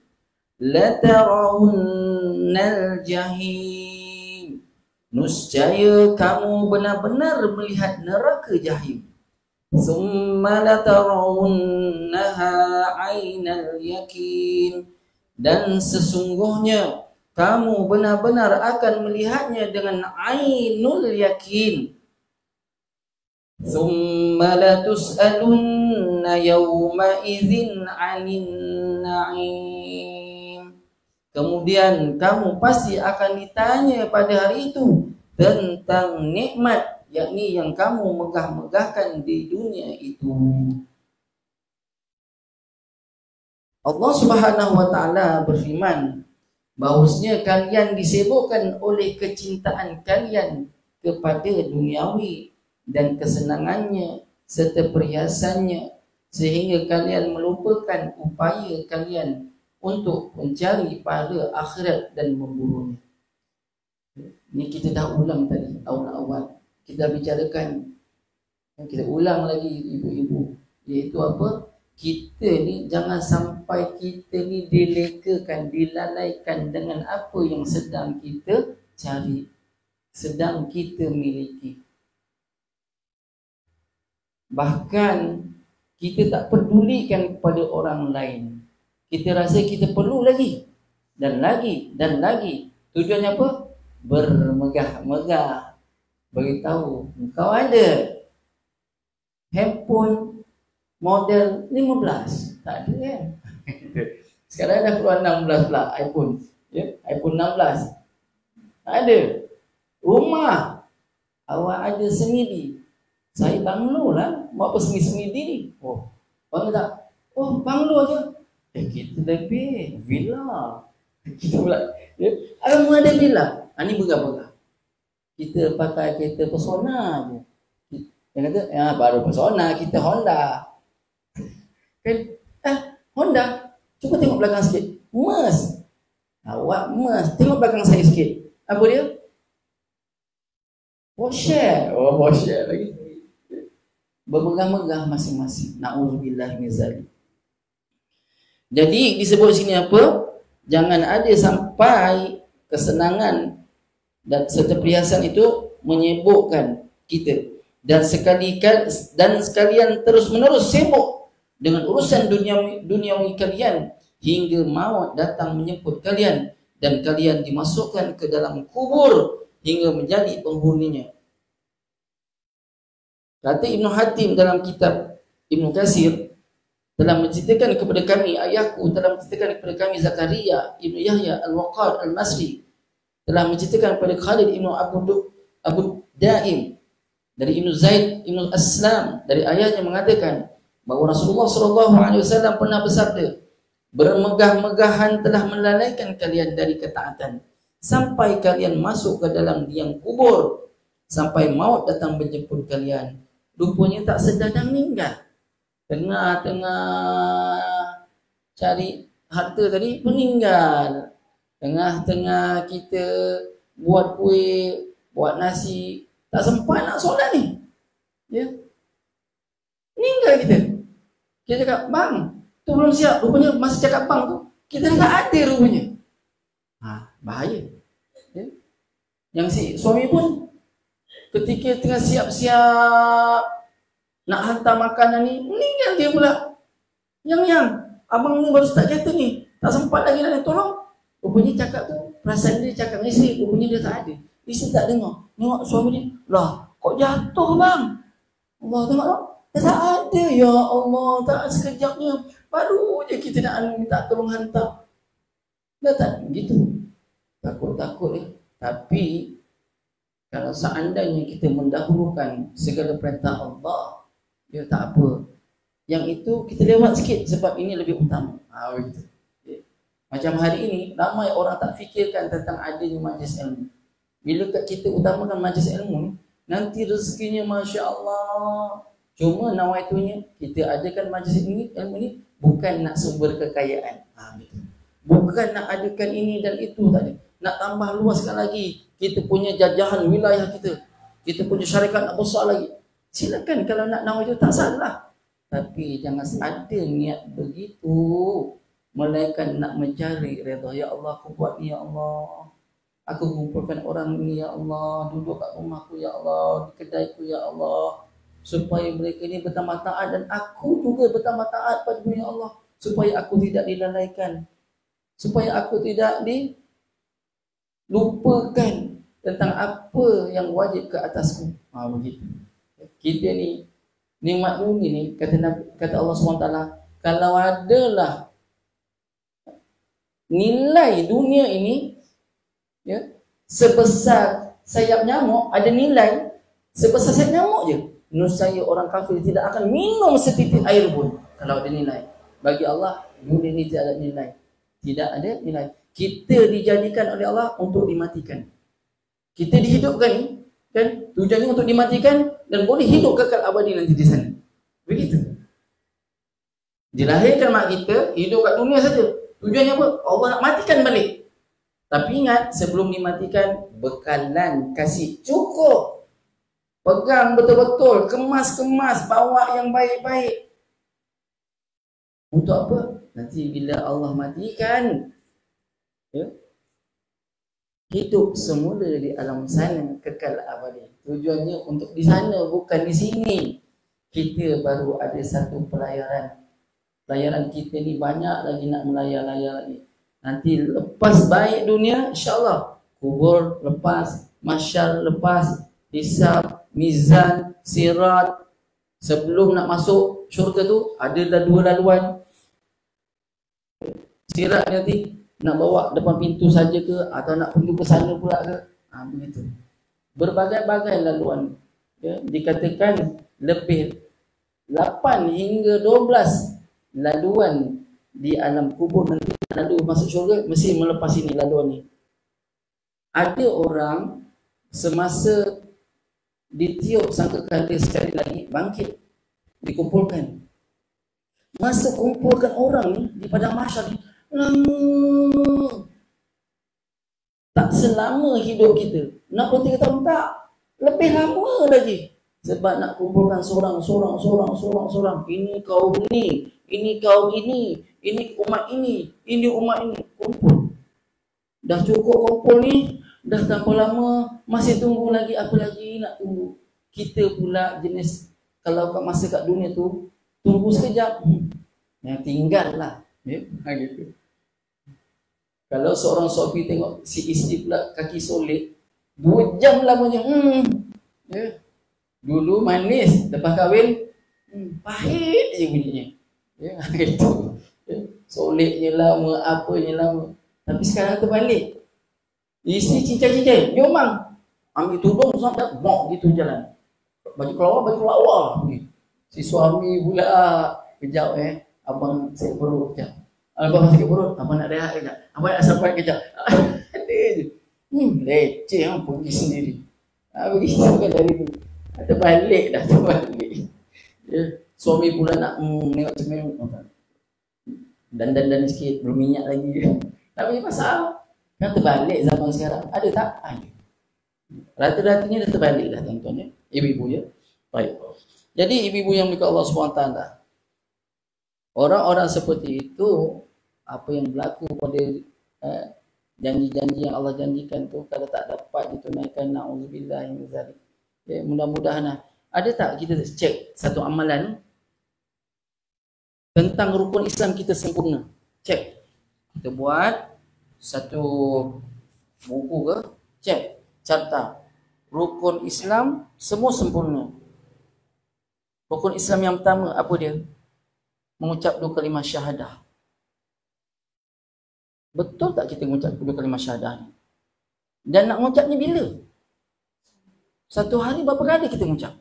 S2: Latarawunnal jahim, niscaya kamu benar-benar melihat neraka jahim. Summa latarawunnaha 'ainal yaqin, dan sesungguhnya kamu benar-benar akan melihatnya dengan ainul yakin. Thumma latus'alunna yawma idzin 'anil na'im. Kemudian kamu pasti akan ditanya pada hari itu tentang nikmat, yakni yang kamu megah-megahkan di dunia itu. Allah Subhanahu wa taala berfirman bahwasanya kalian disibukkan oleh kecintaan kalian kepada duniawi dan kesenangannya serta perhiasannya, sehingga kalian melupakan upaya kalian untuk mencari pahala akhirat dan memburunya. Ini kita dah ulang tadi awal-awal. Kita bicarakan, kita ulang lagi ibu-ibu, iaitu apa? Kita ni jangan sampai kita ni dilekakan, dilalaikan dengan apa yang sedang kita cari, sedang kita miliki. Bahkan kita tak pedulikan kepada orang lain. Kita rasa kita perlu lagi dan lagi dan lagi. Tujuannya apa? Bermegah-megah. Beritahu kau ada handphone model 15. Tak ada kan? Sekarang dah keluar 16 pula iPhone. Ya? iPhone 16. Tak ada. Rumah awak ada sendiri. Saya banglo lah. Buat apa sendiri-sendiri ni? Oh, banglo tak? Oh, banglo je. Kita lebih villa. Kita pula. Ya? Alamak ada villa. Ini begah-begah. Kita pakai kereta Persona je. Yang kata, ya baru Persona, kita Honda. Kan? Honda. Cuba tengok belakang sikit. Mas. Awak mas. Tengok belakang saya sikit. Apa dia? Porsche. Oh, Porsche lagi. Bermegah-megah masing-masing. Na'udzubillah min zalik. Jadi disebut sini apa? Jangan ada sampai kesenangan dan serta perhiasan itu menyibukkan kita, dan sekalian terus-menerus sibuk dengan urusan duniawi kalian hingga maut datang menjemput kalian dan kalian dimasukkan ke dalam kubur hingga menjadi penghuninya. Kata Ibn Hatim dalam kitab Ibn Katsir, telah menceritakan kepada kami, ayahku telah menceritakan kepada kami Zakaria Ibn Yahya Al-Waqar Al-Masri telah menceritakan kepada Khalid Ibn Abu Daim dari Ibn Zaid Ibn Aslam dari ayahnya mengatakan bahawa Rasulullah SAW pernah bersabda, bermegah-megahan telah melalaikan kalian dari ketaatan sampai kalian masuk ke dalam liang kubur, sampai maut datang menjemput kalian. Rupanya tak sedar meninggal. Tengah-tengah cari harta tadi meninggal. Tengah-tengah kita buat kuih, buat nasi, tak sempat nak solat ni. Ya. Meninggal kita. Kita cakap, bang, tu belum siap. Rupanya masa cakap bang tu, kita tak ada rupanya. Bahaya. Ya. Yang si suami pun ketika tengah siap-siap nak hantar makanan ni, meninggal dia pula. Yang abang ni baru start kereta ni, tak sempat lagi nak tolong. Rupanya cakap tu, perasaan dia cakap dengan isteri, rupanya dia tak ada. Isteri tak dengar. Tengok suami dia, lah kok jatuh bang? Allah tengok tak? Dia tak ada. Ya Allah, tak sekejapnya. Baru je kita nak minta tolong hantar. Dia tak begitu. Takut-takut ya. Tapi kalau seandainya kita mendahulukan segala perintah Allah, ya tak apa. Yang itu kita lewat sikit sebab ini lebih utama. Begitu. Ya. Macam hari ini, ramai orang tak fikirkan tentang adanya majlis ilmu. Bila kita utamakan majlis ilmu ni, nanti rezekinya Masya Allah. Cuma nawaitunya, kita adakan majlis ilmu ni bukan nak sumber kekayaan. Bukan nak adakan ini dan itu tadi. Nak tambah luaskan lagi kita punya jajahan wilayah kita. Kita punya syarikat nak besar lagi. Silakan kalau nak nawai itu tak salah. Tapi jangan ada niat begitu. Melainkan nak mencari redha. Ya Allah, aku buat ni ya Allah. Aku kumpulkan orang ni ya Allah. Duduk kat rumahku ya Allah. Di kedaiku ya Allah. Supaya mereka ni bertambah taat dan aku juga bertambah taat padamu ya Allah. Supaya aku tidak dilalaikan. Supaya aku tidak dilupakan tentang apa yang wajib ke atasku. Begitu. Kita ni nikmat dunia ni, kata Allah SWT, kalau adalah nilai dunia ini ya, sebesar sayap nyamuk, ada nilai sebesar sayap nyamuk je, nescaya orang kafir tidak akan minum setitik air pun kalau ada nilai. Bagi Allah dunia ini tidak ada nilai. Tidak ada nilai. Kita dijadikan oleh Allah untuk dimatikan. Kita dihidupkan ni kan, tujuannya untuk dimatikan dan boleh hidup kekal abadi nanti di sana. Begitu. Dilahirkan mak kita, hidup kat dunia saja. Tujuannya apa? Allah nak matikan balik. Tapi ingat, sebelum dimatikan, bekalan kasih cukup. Pegang betul-betul, kemas-kemas, bawa yang baik-baik. Untuk apa? Nanti bila Allah matikan, ya, hidup semula di alam sana, kekal abadi. Tujuannya untuk di sana, bukan di sini. Kita baru ada satu pelayaran. Pelayaran kita ni banyak lagi nak melayar-layar lagi. Nanti lepas baik dunia, insyaAllah kubur lepas, mahsyar lepas, hisab, mizan, sirat. Sebelum nak masuk syurga tu, ada dua laluan. Sirat nanti nak bawa depan pintu saja ke, atau nak pergi ke sana pula ke, begitu. Berbagai-bagai laluan. Ya, dikatakan lebih 8 hingga 12 laluan di alam kubur nanti lalu masuk syurga, mesti melepas ini laluan ni. Ada orang semasa ditiup sangkakala sekali lagi bangkit, dikumpulkan. Masa kumpulkan orang ni di padang mahsyar ni lama. Tak selama hidup kita. 63 tahun tak, lebih lama lagi. Sebab nak kumpulkan seorang. Ini kaum ini kaum ini umat ini umat ini. Kumpul. Dah cukup kumpul ni, dah terlalu lama, masih tunggu lagi, apa lagi nak tunggu. Kita pula jenis, kalau kat masa kat dunia tu, tunggu sekejap, yang tinggal lah. Ya, gitu. Kalau seorang suami tengok si isteri pula kaki solid, 2 jam lamanya. Ya. Dulu manis, lepas kahwin pahit je bunyinya. Ya, itu. Ya. Solidnya lama, apanya lama. Tapi sekarang terbalik. Isteri cincai-cincai, jom bang, ambil tudung sampai mok gitu jalan. Baju keluar. Si suami pula kejap abang sakit perut kejap. Abang sakit perut, abang nak rehat kejap. Abang nak sampai kejap. Ada je. Leceh pergi sendiri. Begitu kan dari tu. Terbalik. Ya. Suami pula nak tengok cermin. Dan sikit, berminyak lagi. Tapi pasal kan terbalik zaman sekarang. Ada tak? Ada. Rata-ratanya dah terbalik dah tuan-tuan ya. Ibu-ibu ya. Baik. Jadi ibu-ibu yang dikat Allah SWT, orang-orang seperti itu, apa yang berlaku pada janji-janji yang Allah janjikan tu, kalau tak dapat ditunaikan, na'udzubillah min zalik. Ya, mudah-mudahan ada tak kita cek satu amalan tentang rukun Islam kita sempurna. Cek. Kita buat satu buku ke, cek, carta. Rukun Islam semua sempurna. Rukun Islam yang pertama apa dia? Mengucap 2 kalimah syahadah. Betul tak kita mengucap 2 kalimah syahadah ni? Dan nak mengucapnya bila? Satu hari berapa kali kita mengucap?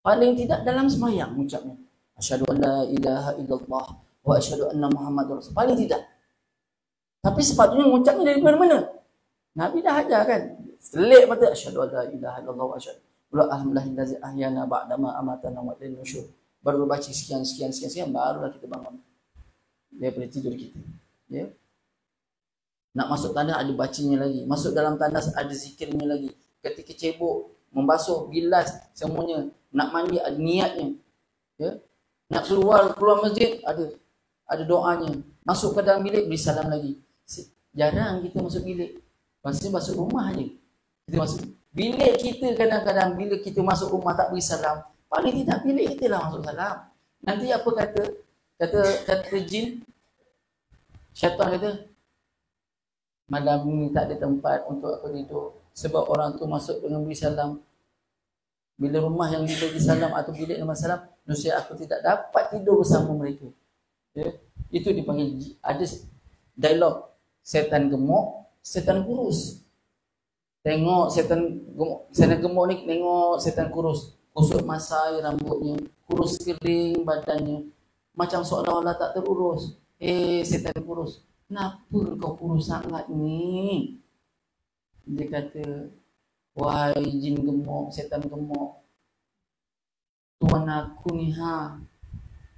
S2: Paling tidak dalam sembahyang mengucapnya. Asyhadu an la ilaha illallah wa asyhadu anna Muhammadar Rasul. Paling tidak. Tapi sepatutnya mengucapnya dari mana-mana. Nabi dah ajar kan? Selit mata asyhadu an la ilaha illallah wa asyhadu alhamdulillahi ahyana ba'dama amatana wa ilaihi nusyur. Baru baca sekian barulah kita bangun daripada tidur kita. Ya. Nak masuk tandas ada bacanya lagi. Masuk dalam tandas ada zikirnya lagi. Ketika cebok, membasuh, bilas, semuanya. Nak mandi ada niatnya. Ya. Nak keluar masjid ada doanya. Masuk ke dalam bilik beri salam lagi. Jarang kita masuk bilik. Pasti masuk rumah aja. Kita masuk bilik kita kadang-kadang bila kita masuk rumah tak beri salam. Paling tidak bilik kita lah masuk salam. Nanti apa kata jin? Syaitan kata, malam ni tak ada tempat untuk aku tidur. Sebab orang tu masuk dengan beri salam. Bila rumah yang dibagi salam atau bilik nama salam, nasihat aku tidak dapat tidur bersama mereka. Ya. Itu dipanggil, ada dialog setan gemuk, setan kurus. Tengok setan gemuk ni tengok setan kurus. Kusut masai rambutnya, kurus kering badannya. Macam seolah-olah tak terurus. Setan kurus. Kenapa kau kurus sangat ni? Dia kata, wahai jin gemuk, setan gemuk, tuan aku ni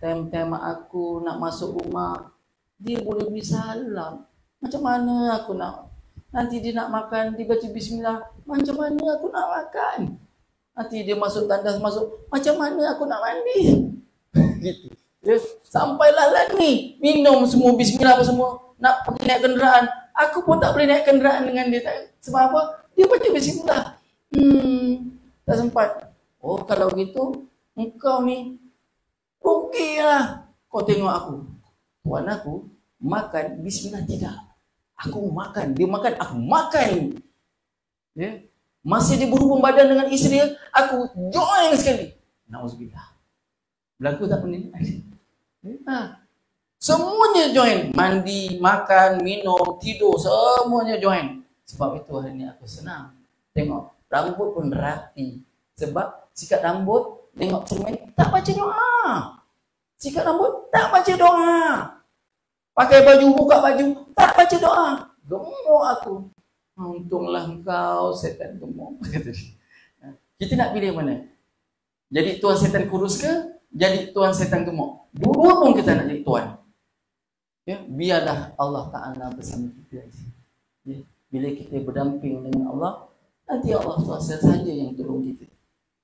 S2: time-time aku nak masuk rumah, dia boleh beri salam. Macam mana aku nak, nanti dia nak makan, dia baca bismillah, macam mana aku nak makan? Nanti dia masuk tandas masuk, macam mana aku nak mandi? Gitu. Ya, sampailah lah ni, minum semua bismillah apa semua, nak pergi naik kenderaan, aku pun tak boleh naik kenderaan dengan dia. Sebab apa? Dia baca bismillah. Tak sempat. Oh, kalau gitu, engkau ni rugilah. Kau tengok aku, tuan aku makan bismillah tidak. Aku makan, dia makan, aku makan. Ya. Masih dia berhubung badan dengan isteri, aku join sekali. Nauzubillah. Berlaku tak benda ni? Semuanya join. Mandi, makan, minum, tidur, semuanya join. Sebab itu hari ni aku senang. Tengok, rambut pun rapi. Sebab sikat rambut, tengok cermin, tak baca doa. Sikat rambut, tak baca doa. Pakai baju, buka baju, tak baca doa. Gemuk aku. Untunglah engkau setan gemuk. Kita nak pilih mana? Jadi tuan setan kurus ke? Jadi tuan setan gemuk? Dua pun kita nak jadi tuan. Ya, biarlah Allah Ta'ala bersama kita. Ya, bila kita berdamping dengan Allah, nanti Allah SWT saja yang tolong kita.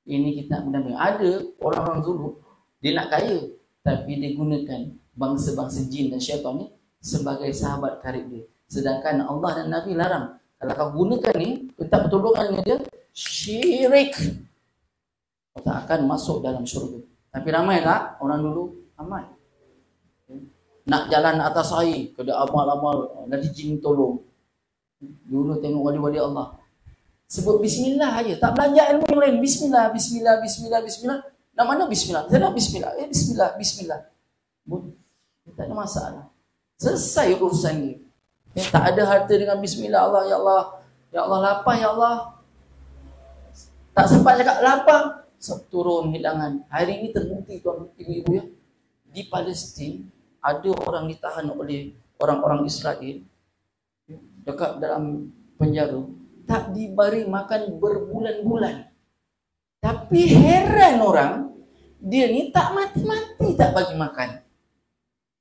S2: Ini kita berdamping. Ada orang-orang dulu, dia nak kaya, tapi dia gunakan bangsa-bangsa jin dan syaitan ni sebagai sahabat karib dia. Sedangkan Allah dan Nabi larang. Kalau kau gunakan ni, minta pertolongan dengan dia, syirik. Kau tak akan masuk dalam syurga. Tapi ramai tak orang dulu? Ramai. Nak jalan atas air, kena amal-amal, nanti jin tolong. Dulu tengok wali-wali Allah. Sebut bismillah aja, tak belajar ilmu yang lain. Bismillah, bismillah, bismillah, bismillah. Nak mana bismillah? Saya nak bismillah. Bismillah, bismillah. Tak ada masalah. Selesai urusan dia. Tak ada harta dengan bismillah. Allah, ya Allah. Ya Allah, lapar, ya Allah. Tak sempat cakap lapar, turun hidangan. Hari ini terbukti tuan ibu-ibu ya. Di Palestin ada orang ditahan oleh orang-orang Israel dekat dalam penjara, tak diberi makan berbulan-bulan. Tapi heran orang, dia ni tak mati-mati tak bagi makan.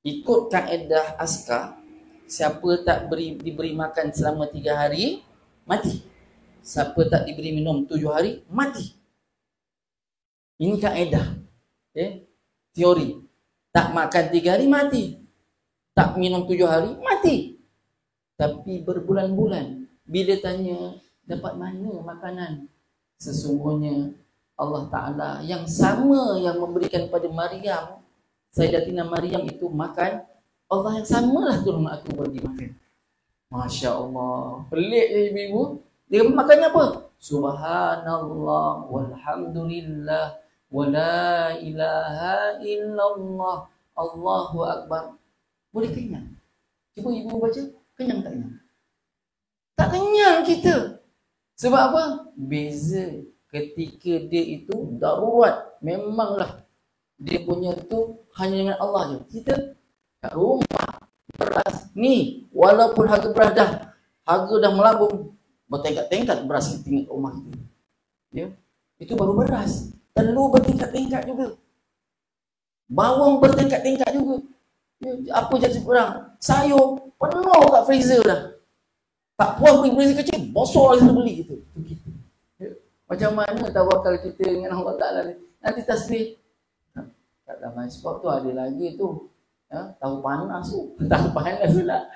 S2: Ikut kaedah askar, siapa tak diberi makan selama 3 hari, mati. Siapa tak diberi minum 7 hari, mati. Ini kaedah. Teori. Tak makan 3 hari, mati. Tak minum 7 hari, mati. Tapi berbulan-bulan, bila tanya, dapat mana makanan? Sesungguhnya Allah Ta'ala yang sama yang memberikan pada Maryam, Sayyidatina Maryam itu makan, Allah yang samalah tolong aku bagi makan. Masya Allah. Pelik ya ibu-ibu. Dia makannya apa? Subhanallah walhamdulillah wala ilaha illallah Allahu Akbar. Boleh kenyang. Cuba ibu baca. Kenyang tak kenyang? Tak kenyang kita. Sebab apa? Beza ketika dia itu darurat. Memanglah dia punya tu hanya dengan Allah je. Kita kat rumah beras ni, walaupun harga beras harga dah melambung, bertingkat-tingkat beras kita tinggal rumah kita. Ya? Itu baru beras. Telur bertingkat-tingkat juga. Bawang bertingkat-tingkat juga. Ya, apa jadi kurang? Sayur penuh kat freezer dah. Tak puas beli freezer kecil, bosor dia beli gitu. Ya. Macam mana tawakal kita dengan Allah Ta'ala ni? Nanti tasbih. Tak ramai sebab tu ada lagi tu. Ya, tahu panas tu. Tahu panas tu lah.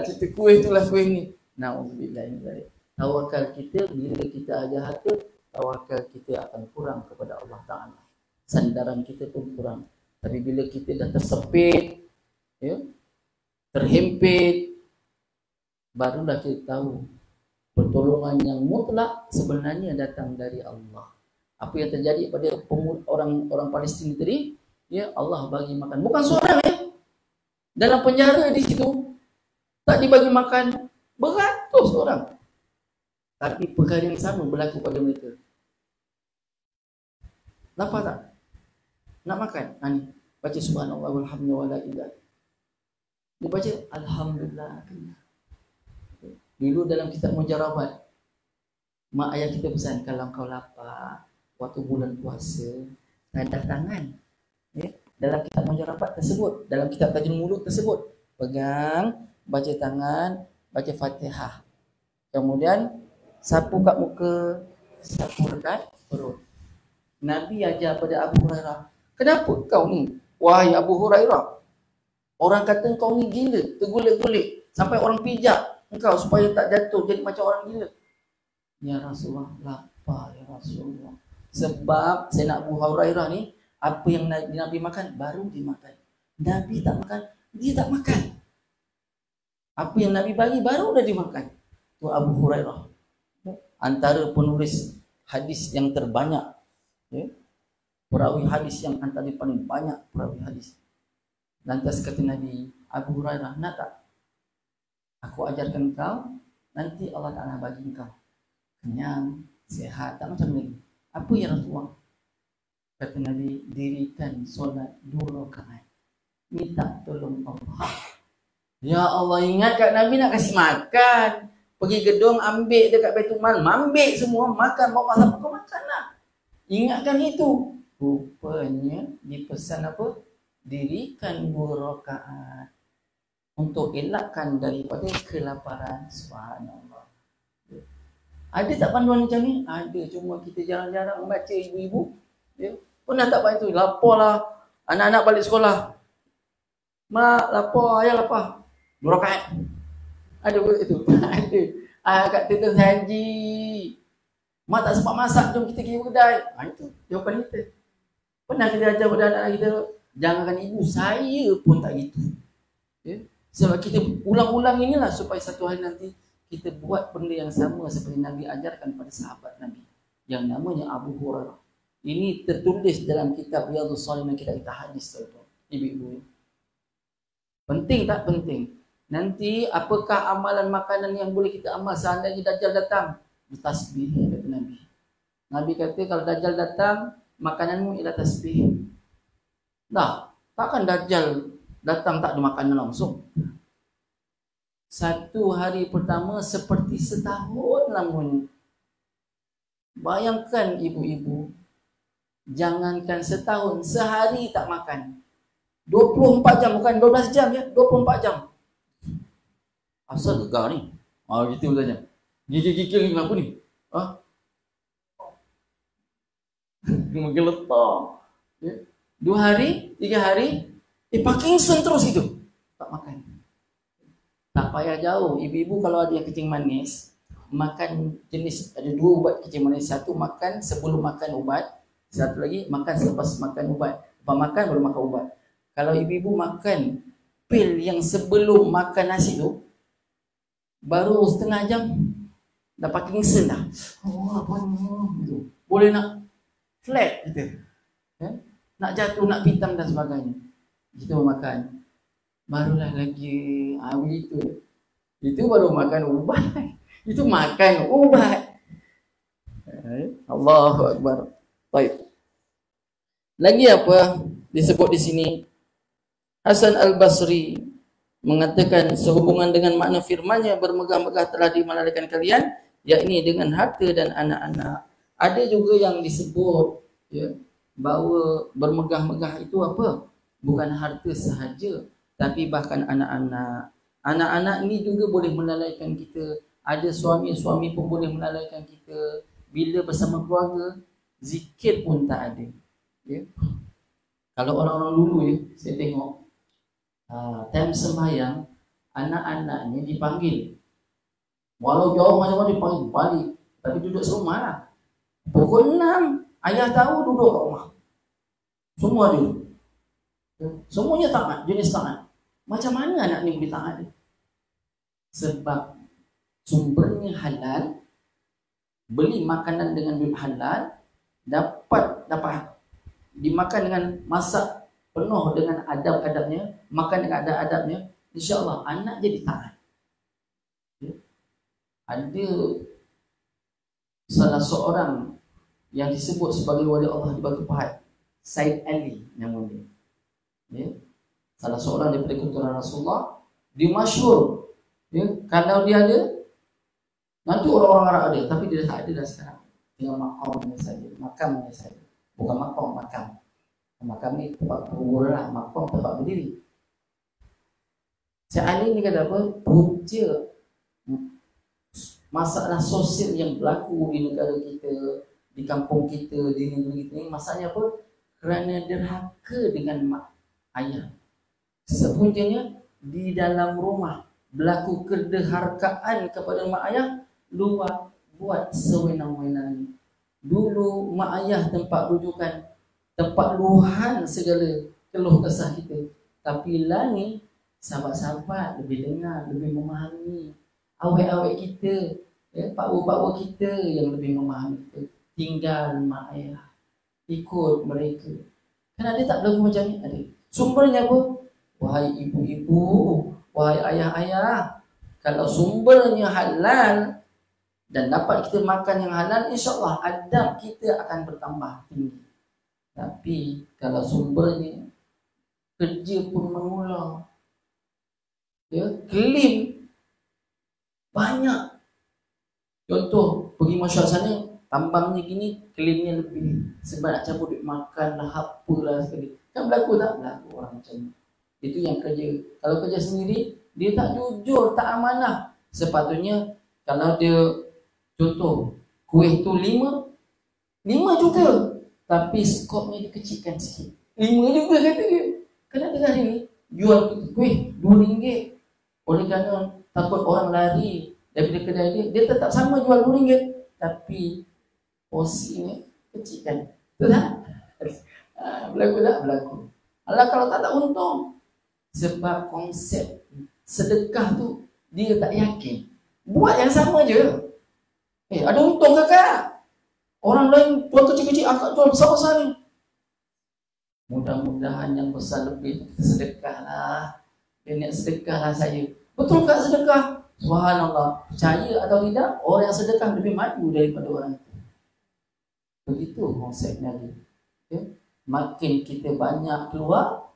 S2: Cerita kuih tu lah kuih ni. Na'udzubillah ini dari. Tawakal kita bila kita ada harta, tawakal kita akan kurang kepada Allah Ta'ala. Sandaran kita pun kurang. Tapi bila kita dah tersepit, ya, terhimpit, barulah kita tahu pertolongan yang mutlak sebenarnya datang dari Allah. Apa yang terjadi pada orang Palestin tadi, ya Allah bagi makan. Bukan seorang ya. Dalam penjara di situ tak dibagi makan beratus orang. Tapi perkara yang sama berlaku pada mereka. Lapar tak? Nak makan? Ni, baca subhanallah walhamdulillah wala ilaha. Dia baca alhamdulillah. Dulu dalam kitab Mujarabat, mak ayah kita pesan, kalau kau lapar waktu bulan puasa, tanda tangan. Ya? Dalam kitab Mujarabat tersebut, dalam kitab Tajul Mulut tersebut, pegang, baca tangan, baca Fatihah. Kemudian sapu kat muka, sapu dekat perut. Nabi ajar pada Abu Hurairah, kenapa kau ni, wahai Abu Hurairah, orang kata kau ni gila, tergulik-gulik sampai orang pijak engkau supaya tak jatuh jadi macam orang gila. Ya Rasulullah, lapar ya Rasulullah. Sebab saya nak Abu Hurairah ni, apa yang Nabi makan baru dimakan. Nabi tak makan, dia tak makan. Apa yang Nabi bagi baru dah dimakan. Tu Abu Hurairah, antara penulis hadis yang terbanyak, ya? Perawi hadis yang antara paling banyak perawi hadis. Lantas kata Nabi, Abu Hurairah, nak tak aku ajarkan kau, nanti Allah Ta'ala bagi kau kenyang, sehat, tak macam lagi. Apa ya Rasulullah? Kata Nabi, dirikan solat 2 rakaat, minta tolong Allah. Ya Allah, ingat kat Nabi nak kasih makan. Pergi gedung, ambil dekat Baitul Mal, ambil semua, makan, bawa masak, kau makan lah. Ingatkan itu. Rupanya dipesan apa? Dirikan 2 rakaat untuk elakkan daripada kelaparan. Subhanallah. Ada tak panduan macam ni? Ada, cuma kita jarang-jarang membaca ibu-ibu. Ya. Pernah tak buat itu? Lapar lah, anak-anak balik sekolah. Mak lapar, ayah lapar. 2 rakaat. Ada pun itu? Ada. Kat Tuan Haji, mak tak sempat masak, jom kita pergi kedai. Itu jawapan kita. Pernah kita ajar pada anak kita, jangankan ibu, saya pun tak gitu. Ya? Sebab kita ulang-ulang inilah supaya satu hari nanti kita buat benda yang sama seperti Nabi ajarkan pada sahabat Nabi yang namanya Abu Hurairah. Ini tertulis dalam kitab Riyadhus Shalihin, kita hadis tu, ibu-ibu. Penting tak penting? Nanti apakah amalan makanan yang boleh kita amal seandainya Dajjal datang? Bertasbih, kata Nabi. Nabi kata kalau Dajjal datang, makananmu ialah tasbih. Dah, takkan Dajjal datang tak ada makanan langsung. 1 hari pertama seperti setahun lamanya. Bayangkan ibu-ibu, jangankan setahun, sehari tak makan. 24 jam, bukan 12 jam ya, 24 jam. Asal gegar ni? Gitu saja. Gigil-gigil ni kenapa ni? Makin letak. Ya. 2 hari, 3 hari, Parkinson terus itu. Tak makan. Tak payah jauh. Ibu-ibu kalau ada yang kencing manis, makan jenis, ada 2 ubat kencing manis. Satu makan sebelum makan ubat, satu lagi makan selepas makan ubat. Lepas makan baru makan ubat. Kalau ibu-ibu makan pil yang sebelum makan nasi tu, baru setengah jam dah Parkinson dah. Apa ni? Boleh nak flat gitu. Ya? Nak jatuh, nak pitam dan sebagainya. Kita makan. Barulah lagi begitu. Itu baru makan ubat. Itu makan ubat. Allahu Akbar. Baik. Lagi apa disebut di sini? Hasan Al-Basri mengatakan sehubungan dengan makna firman-Nya, bermegah-megah telah dimalaikan kalian, yakni dengan harta dan anak-anak. Ada juga yang disebut ya, bahawa bermegah-megah itu apa? Bukan harta sahaja, tapi bahkan anak-anak. Anak-anak ni juga boleh melalaikan kita. Ada suami-suami pun boleh melalaikan kita. Bila bersama keluarga, zikir pun tak ada. Ya. Kalau orang-orang dulu ya, saya tengok time sembahyang, anak-anaknya dipanggil. Walau jauh macam-macam dipanggil balik, tapi duduk serumah lah. Pukul 6, ayah tahu duduk kat rumah. Semua dia. Semuanya taat, jenis taat. Macam mana anak ni boleh taat dia? Sebab sumbernya halal, beli makanan dengan duit halal, dapat dimakan dengan masak penuh dengan adab-adabnya, makan dengan adab-adabnya, insya-Allah anak jadi taat. Ya. Ada salah seorang yang disebut sebagai wali Allah di Batu Pahat, Said Ali namanya. Ya. Salah seorang daripada keturunan Rasulullah, dia masyhur. Ya, kalau dia ada, nanti orang-orang Arab ada, tapi dia tak ada dah sekarang. Tinggal makamnya saja, makamnya saja. Bukan makam, makam. Makam ni tempat berkuburan lah, makam tempat berdiri. Syekh Ali ni kata apa? Punca masalah sosial yang berlaku di negara kita, di kampung kita, di negeri kita ni, masalahnya apa? Kerana derhaka dengan mak ayah. Sepuncanya di dalam rumah berlaku kederhakaan kepada mak ayah, luar buat sewenang-wenang. Dulu mak ayah tempat rujukan, tempat luahan segala keluh kesah kita. Tapi lah ni sahabat-sahabat lebih dengar, lebih memahami. Awet-awet kita, ya, pak-pak kita yang lebih memahami kita. Tinggal mak ayah, ikut mereka. Kan ada tak berlaku macam ni? Ada. Sumbernya apa? Wahai ibu-ibu, wahai ayah-ayah, kalau sumbernya halal dan dapat kita makan yang halal, insya-Allah adab kita akan bertambah tinggi. Tapi kalau sumbernya kerja pun mengulang, ya, klaim banyak. Contoh, pergi masyarakat sana, tambangnya gini, klaimnya lebih. Sebab nak cabut duit makan lah, apalah sekali. Kan berlaku tak? Berlaku orang macam ni. Itu yang kerja. Kalau kerja sendiri, dia tak jujur, tak amanah. Sepatutnya, kalau dia, contoh, kuih tu 5 juta. Tapi skopnya dikecilkan sikit. 5 juga kata dia. Kenapa hari ni jual kuih RM2? Oleh kerana takut orang lari daripada kedai dia tetap sama jual RM2. Tapi porsinya kecilkan. Betul tak? Berlaku tak? Berlaku. Alah kalau tak untung. Sebab konsep sedekah tu dia tak yakin. Buat yang sama je. Ada untung kakak. Orang lain jual kecil-kecil, akak jual besar-besar ni. Mudah-mudahan yang besar lebih kita sedekahlah. Dia niat sedekahlah saya. Betul tak sedekah? Subhanallah. Percaya atau tidak, orang yang sedekah lebih maju daripada orang itu. Begitu konsepnya. Okay? Makin kita banyak keluar,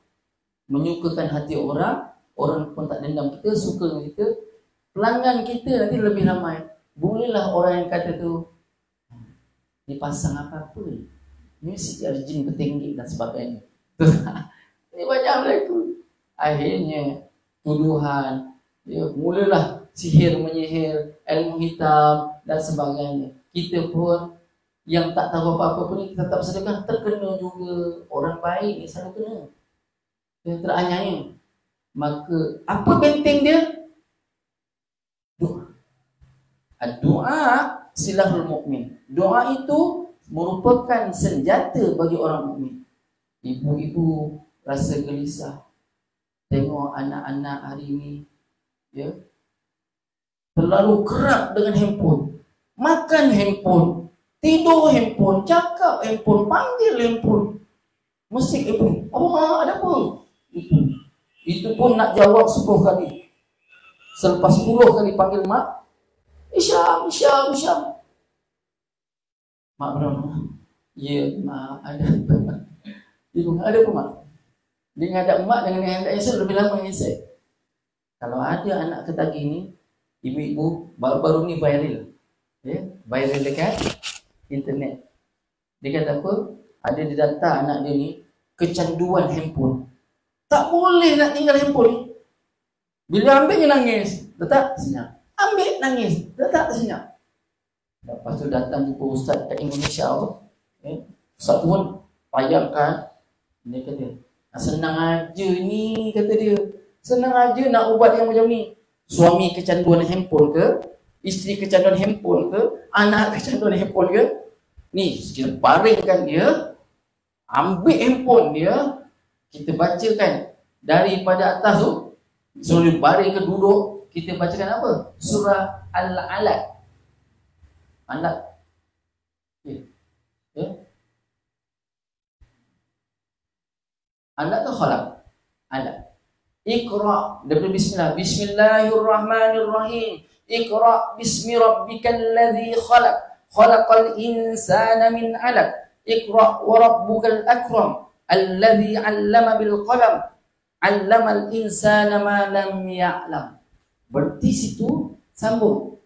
S2: menyukakan hati orang, orang pun tak dendam kita, suka dengan kita, pelanggan kita nanti lebih ramai. Bolehlah orang yang kata tu, dipasang apa-apa ni, mesti ada jin bertinggi dan sebagainya. Ini banyak berlaku. Akhirnya tuduhan, ya, mulalah sihir menyihir, ilmu hitam dan sebagainya. Kita pun yang tak tahu apa-apa pun kita tetap sedekah, terkena juga. Orang baik ni selalu kena, dia teraniaya. Maka apa benteng dia? Doa. Doa silahul mukmin. Doa itu merupakan senjata bagi orang mukmin. Ibu-ibu rasa gelisah tengok anak-anak hari ini, ya, terlalu kerap dengan handphone, makan handphone, tidur handphone, cakap handphone, panggil handphone, mesti handphone. Apa ada apa? Itu pun nak jawab 10 kali. Selepas 10 kali panggil mak, Isyam. Mak berapa? Ya, mak ada. Ibu ada apa mak? Dia ngadap mak dengan yang hendak esok lebih lama yang esok. Kalau ada anak ketagih ni, ibu-ibu baru-baru ni viral. Ya, viral dekat internet. Dia kata apa? Ada di data anak dia ni kecanduan handphone. Tak boleh nak tinggal handphone ni. Bila ambil dia nangis, letak senyap. Ambil nangis, letak senyap. Lepas tu datang jumpa ustaz kat Indonesia tu. Ustaz tu pun payahkan. Dia kata, senang aja ni, kata dia. Senang aja nak ubat yang macam ni. Suami kecanduan handphone ke? Isteri kecanduan handphone ke? Anak kecanduan handphone ke? Ni, kita baringkan dia. Ambil handphone dia. Kita bacakan daripada atas tu. Suruh baring ke duduk. Kita bacakan apa? Surah Al-Alaq. Alaq. Okay. Alaq ke khalaq? Alaq. Iqra, daripada bismillah. Bismillahirrahmanirrahim. Iqra bismi rabbikal ladzi khalaq. Khalaqal insana min 'alaq. Iqra wa rabbukal akram. Alladzi 'allama bil qalam. 'Allamal insana ma lam ya'lam. Berarti situ sambung.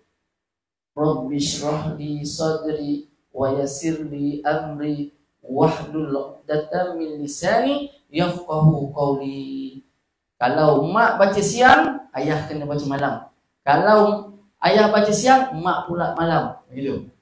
S2: Rabbi shrah li sadri wa yassir li amri wahlul 'uqdatam min lisani yafqahu qawli. Kalau mak baca siang, ayah kena baca malam. Kalau ayah baca siang, mak pula malam. Begitu.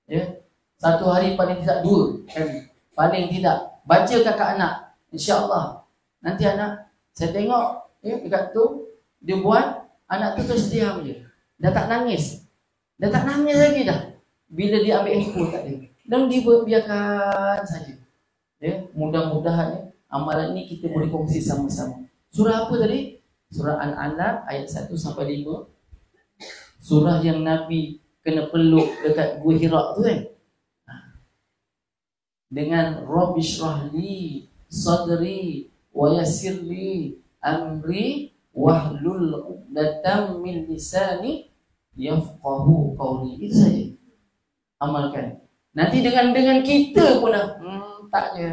S2: Ya. Satu hari paling tidak 2 kali. Paling tidak baca kakak anak. Insya-Allah. Nanti anak saya tengok ya dekat tu dia buat, anak tu terus diam je. Dah tak nangis. Dah tak nangis lagi dah. Bila dia ambil handphone tak ada. Dan dia biarkan saja. Ya, mudah-mudahan amalan ini kita boleh kongsi sama-sama. Surah apa tadi? Surah Al-Alaq ayat 1 sampai 5. Surah yang Nabi kena peluk dekat Gua Hira tu kan. Dengan Rabbi shrahli sadri wa yassirli amri wahlul 'uqdatam min lisani yafqahu qawli. Itu saja. Amalkan. Nanti dengan kita pun dah tak je.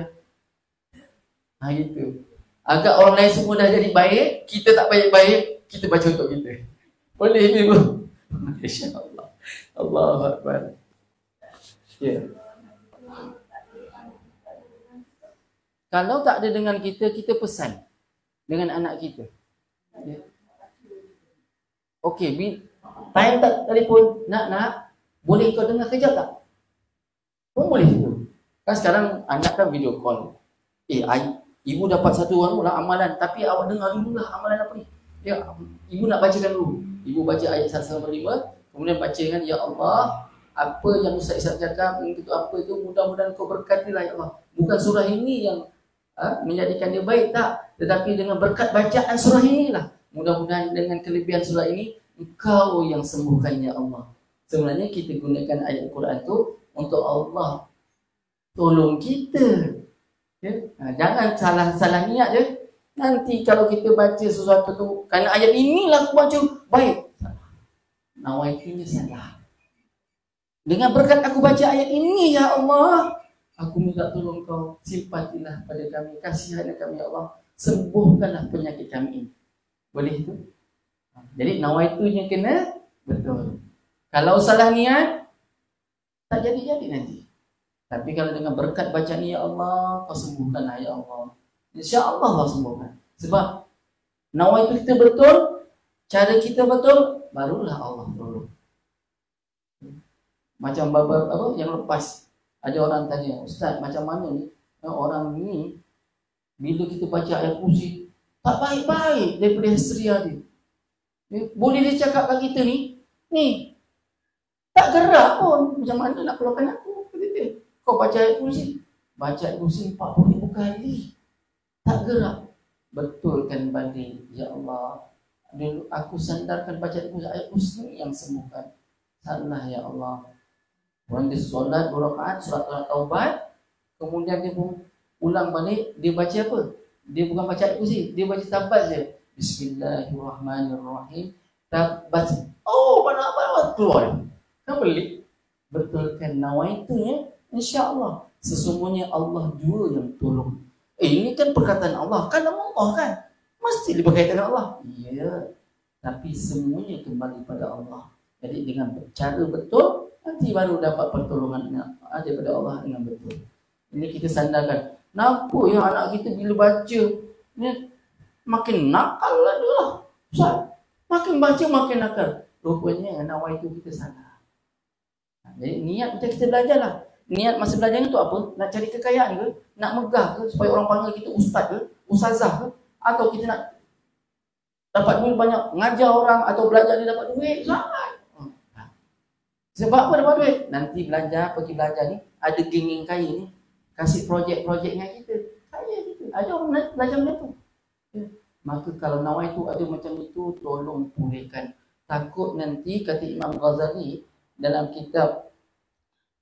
S2: Itu. Agak orang lain semua dah jadi baik, kita tak baik-baik, kita baca untuk kita. Boleh ni pun. Masya-Allah. Allahu Akbar. Ya. Kalau tak ada dengan kita, kita pesan dengan anak kita. Ya. Okey, time tak telefon, nak, boleh kau dengar kejap tak? Pun boleh tu. Kan sekarang anak kan video call. Ibu dapat satu lah amalan, tapi awak dengar dululah amalan apa ni. Ya, ibu nak bacakan dulu. Ibu baca ayat 1 sampai 5, kemudian bacakan, ya Allah, apa yang Ustaz Ishak cakap, itu apa itu, mudah-mudahan kau berkatilah ya Allah. Bukan surah ini yang menjadikan dia baik, tak, tetapi dengan berkat bacaan surah inilah, mudah-mudahan dengan kelebihan surah ini engkau yang sembuhkan ya Allah. Sebenarnya kita gunakan ayat Quran tu untuk Allah tolong kita. Ya? Jangan salah niat je. Nanti kalau kita baca sesuatu tu kerana ayat inilah aku baca baik, nawaitunya salah. Dengan berkat aku baca ayat ini ya Allah, aku minta tolong kau simpatilah pada kami, kasihanilah kami ya Allah, sembuhkanlah penyakit kami ini. Boleh tu? Jadi nawaitunya kena betul. Kalau salah niat tak jadi nanti. Tapi kalau dengan berkat bacaan ni, ya Allah, kau sembuhkanlah ya Allah. InsyaAllah Allah sembuhkan. Sebab nawaitu kita betul, cara kita betul, barulah Allah tolong. Macam apa yang lepas, ada orang tanya, Ustaz, macam mana ni orang ni bila kita baca ayat kursi tak baik-baik daripada histeria dia. Boleh dia cakap kat kita ni tak gerak pun, macam mana nak keluarkan aku? Kau baca ayat kursi 40,000 kali tak gerak. Betulkan balik, ya Allah, dulu aku sandarkan baca ayat kursi yang sembuhkan. Salah ya Allah. Orang dia solat 2 rakaat surat Taubat, kemudian dia pun ulang balik, dia baca apa? Dia bukan baca ayat kursi, dia baca tabat je. Bismillahirrahmanirrahim. Tabat. Oh, mana keluar. Kan balik. Betulkan nawaitunya, insya-Allah. Sesungguhnya Allah jua yang tolong. Ini kan perkataan Allah, kan Allah kan? Mesti berkaitan dengan Allah. Ya. Tapi semuanya kembali pada Allah. Jadi dengan cara betul, nanti baru dapat pertolongan daripada Allah dengan betul. Ini kita sandarkan. Kenapa ya anak kita bila baca ni makin nakal lah dia lah. Ustaz, makin baca makin nakal. Rupanya nawaitu kita salah. Jadi niat kita belajar lah. Niat masa belajar itu apa? Nak cari kekayaan ke? Nak megah ke? Supaya orang panggil kita ustaz ke? Ustazah ke? Atau kita nak dapat duit banyak, ngajar orang atau belajar dia dapat duit? Sangat. Sebab apa dapat duit? Nanti pergi belajar ni, ada geng yang kaya ni, kasih projek-projek dengan kita. Kaya kita. Ada orang belajar macam tu. Ya. Maka kalau nawaitu ada macam itu, tolong pulihkan. Takut nanti, kata Imam Ghazali dalam kitab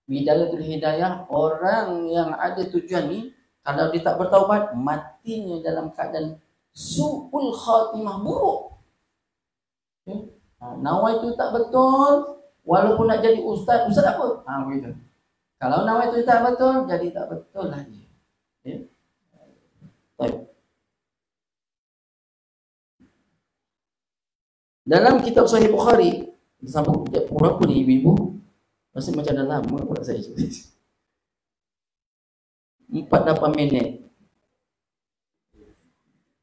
S2: Bidayatul Hidayah, orang yang ada tujuan ni Kalau dia tak bertaubat, matinya dalam keadaan su'ul khatimah, buruk. Nawai itu tak betul, walaupun nak jadi ustaz apa? Begitu. Kalau nawai itu tak betul, jadi tak betul lah dia. Ya. Baik. Dalam kitab Sahih Bukhari, sambung berapa ni ibu-ibu? Masih macam dah lama pula saya. 48 minit.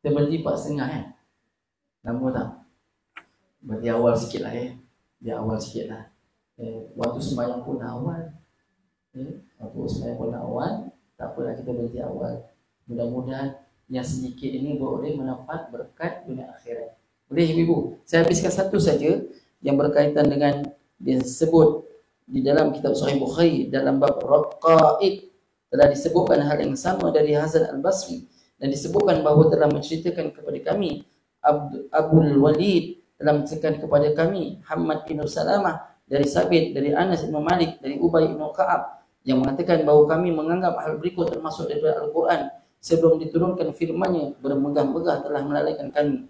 S2: Kita berhenti 4.30 kan? Lama tak? Berarti awal sikit lah ya. Dia awal sikit lah. Waktu sembahyang pun awal. Waktu sembahyang pun awal. Tak apalah kita berhenti awal. Mudah-mudahan yang sedikit ini boleh mendapat berkat dunia akhirat. Boleh ibu-ibu? Saya habiskan satu saja yang berkaitan dengan disebut di dalam kitab Sahih Bukhari dalam bab raqa'iq. Telah disebutkan hal yang sama dari Hasan al-Basri dan disebutkan bahawa telah menceritakan kepada kami Abul Walid telah menceritakan kepada kami Hamad bin Salamah dari Sabit, dari Anas bin Malik, dari Ubay bin Ka'ab yang mengatakan bahawa kami menganggap hal berikut termasuk daripada Al-Quran sebelum diturunkan firman-Nya, bermegah-megah telah melalaikan kami.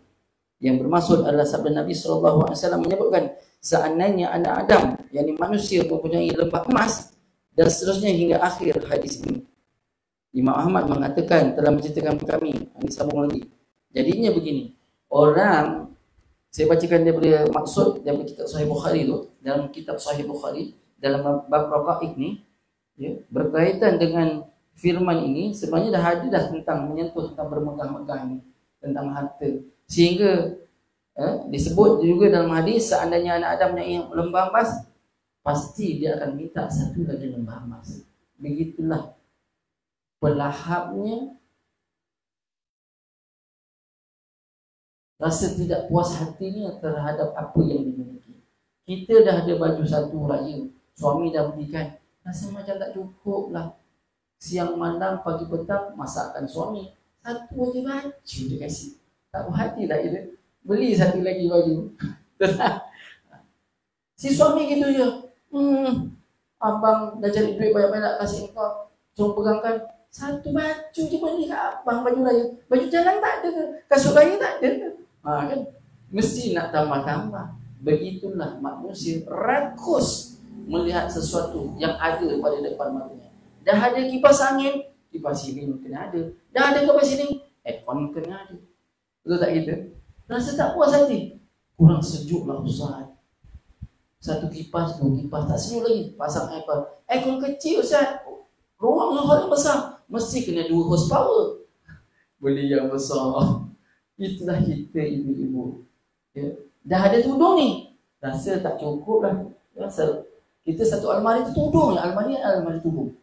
S2: Yang bermaksud adalah sabda Nabi SAW menyebutkan seandainya anak Adam, yakni manusia, mempunyai lembah emas dan seterusnya hingga akhir hadis ini. Imam Ahmad mengatakan telah menceritakan kami, ini sambung lagi. Jadinya begini, orang, saya bacakan daripada maksud daripada kitab Sahih Bukhari tu, dalam kitab Sahih Bukhari dalam bab raqa'iq ni, ya, berkaitan dengan firman ini sebenarnya dah ada dah tentang menyentuh tentang bermegah-megah ni, tentang harta. Sehingga disebut juga dalam hadis seandainya anak Adam naik lembah emas, pasti dia akan minta satu lagi lembah emas. Begitulah pelahapnya rasa tidak puas hatinya terhadap apa yang dimiliki. Kita dah ada baju satu raya, suami dah belikan, rasa macam tak cukup lah. Siang malam pagi petang masakan suami, satu aja baju dia kasih. Tak puas hati tak kita? Beli satu lagi baju. Si suami gitu je. Abang dah cari duit banyak-banyak kasih engkau, suruh pegangkan. Satu baju je beli kat abang, baju raya. Baju jalan tak ada ke? Kasut raya tak ada ke? Kan? Mesti nak tambah-tambah. Begitulah manusia rakus melihat sesuatu yang ada pada depan matanya. Dah ada kipas angin, kipas silin kena ada. Dah ada kipas silin, aircon kena ada. Betul tak kita? Rasa tak puas hati. Kurang sejuk lah Ustaz. Satu kipas, dua kipas, tak sejuk lagi. Pasang aircon. Aircon kecil Ustaz. Ruang yang besar. Mesti kena 2 horsepower. Beli yang besar. Itulah kita ibu-ibu. Ya. Dah ada tudung ni. Rasa tak cukup lah. Rasa kita satu almari tu tudung. Almari tudung.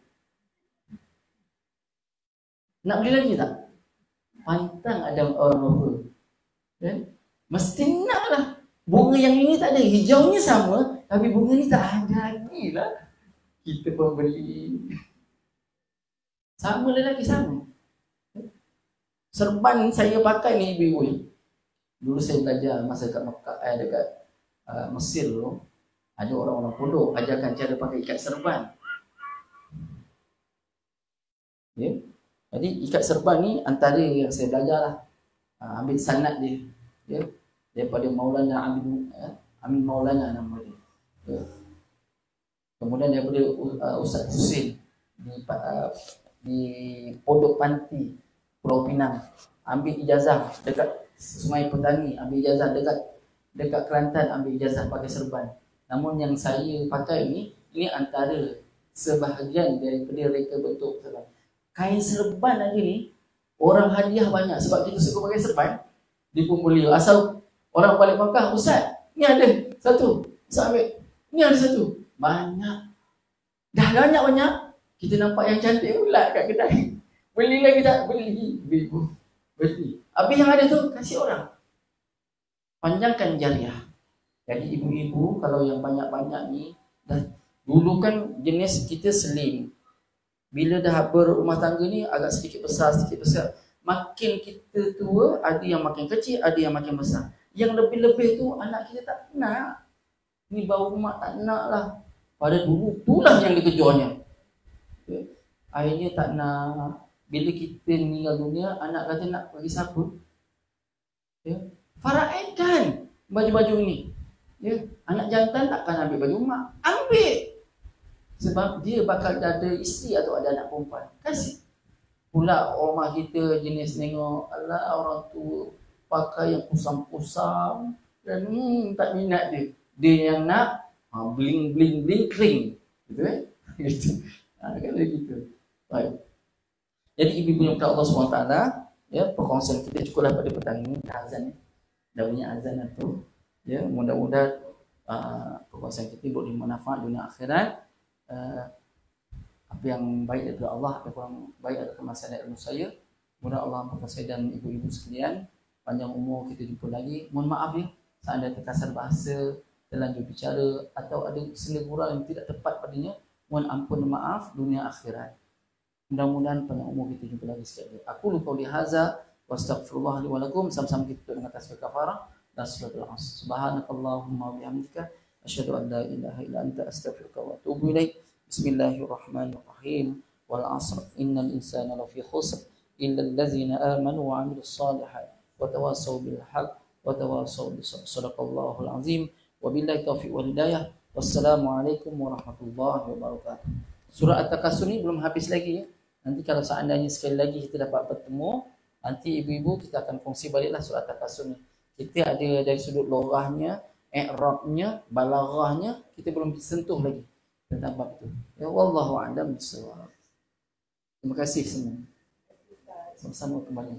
S2: Nak beli lagi tak? Pantang ada orang over. Ya? Mesti nak lah. Bunga yang ini tak ada. Hijaunya sama. Tapi bunga ni tak ada lagi lah. Kita pun beli. Sama lelaki sama. Serban saya pakai ni ibu-ibu. Dulu saya belajar masa kat Mekah, dekat Mesir dulu. Ada orang-orang pondok ajarkan cara pakai ikat serban. Ya. Jadi ikat serban ni antara yang saya belajar lah. Ambil sanad dia. Ya. Daripada Maulana Amin Maulana nama dia. Ya. Kemudian daripada Ustaz Husin di Pondok Panti Pulau Pinang, ambil ijazah dekat Sungai Petani, ambil ijazah dekat Kelantan, ambil ijazah pakai serban. Namun yang saya pakai ini antara sebahagian daripada reka bentuk serban. Kain serban lagi ni orang hadiah banyak sebab kita suka pakai serban. Dia pun beli. Asal orang balik Makkah, Ustaz, ni ada satu, Ustaz ambil. Ni ada satu. Banyak. Dah banyak-banyak. Kita nampak yang cantik pula kat kedai. Beli lagi tak? Beli. Beli. Habis yang ada tu, kasih orang. Panjangkan jariah. Jadi ibu-ibu, kalau yang banyak-banyak ni, dulu kan jenis kita slim. Bila dah berumah tangga ni, agak sedikit besar. Makin kita tua, ada yang makin kecil, ada yang makin besar. Yang lebih-lebih tu, anak kita tak nak. Ni bau rumah tak nak lah. Pada dulu, itulah yang dikejualnya. Akhirnya tak nak. bila kita meninggal dunia, anak kata nak bagi siapa? Ya. Faraidkan baju-baju ni. Ya. Anak jantan takkan ambil baju mak. Ambil. Sebab dia bakal ada isteri atau ada anak perempuan. Kasih. Pula rumah kita jenis tengok, alah orang tua pakai yang pusam-pusam dan tak minat dia. Dia yang nak bling bling bling kering. Gitu gitu. Kan begitu. Baik. Jadi ibu-ibu yang Allah SWT, ya, perkongsian kita cukuplah pada petang ini. Azan, dah bunyi azan tu. Ya, mudah-mudahan perkongsian kita boleh bermanfaat dunia akhirat. Apa yang baik daripada Allah, apa yang kurang baik adalah kemaslahatan ilmu saya. Mudah Allah memberkati saya dan ibu-ibu sekalian. Panjang umur, kita jumpa lagi. Mohon maaf ya, seandainya terkasar bahasa, terlanjur bicara atau ada seleburan yang tidak tepat padanya. Mohon ampun dan maaf dunia akhirat. Mudah-mudahan panjang umur kita jumpa lagi sekali. Aku lupa li haza wa astaghfirullah li wa lakum. Sama-sama kita dengan tasbih kafarah dan salatul asr. Subhanakallahumma wa bihamdika asyhadu an la ilaha illa anta astaghfiruka wa atubu ilaik. Bismillahirrahmanirrahim. Wal 'asr innal insana lafi khusr illa allazina amanu wa 'amilus shalihat wa tawassaw bil haqq wa tawassaw bis sabr. Shadaqallahul azim. Wabillahi taufiq wal hidayah. Wassalamualaikum warahmatullahi wabarakatuh. Surah At-Takasur ni belum habis lagi ya. Nanti kalau seandainya sekali lagi kita dapat bertemu, nanti ibu-ibu kita akan kongsi baliklah surah At-Takasur ni. Kita ada dari sudut lorahnya, i'rabnya, balaghahnya, kita belum sentuh lagi tentang bab itu. Ya wallahu a'lam bissawab. Terima kasih semua. Sama-sama kembali.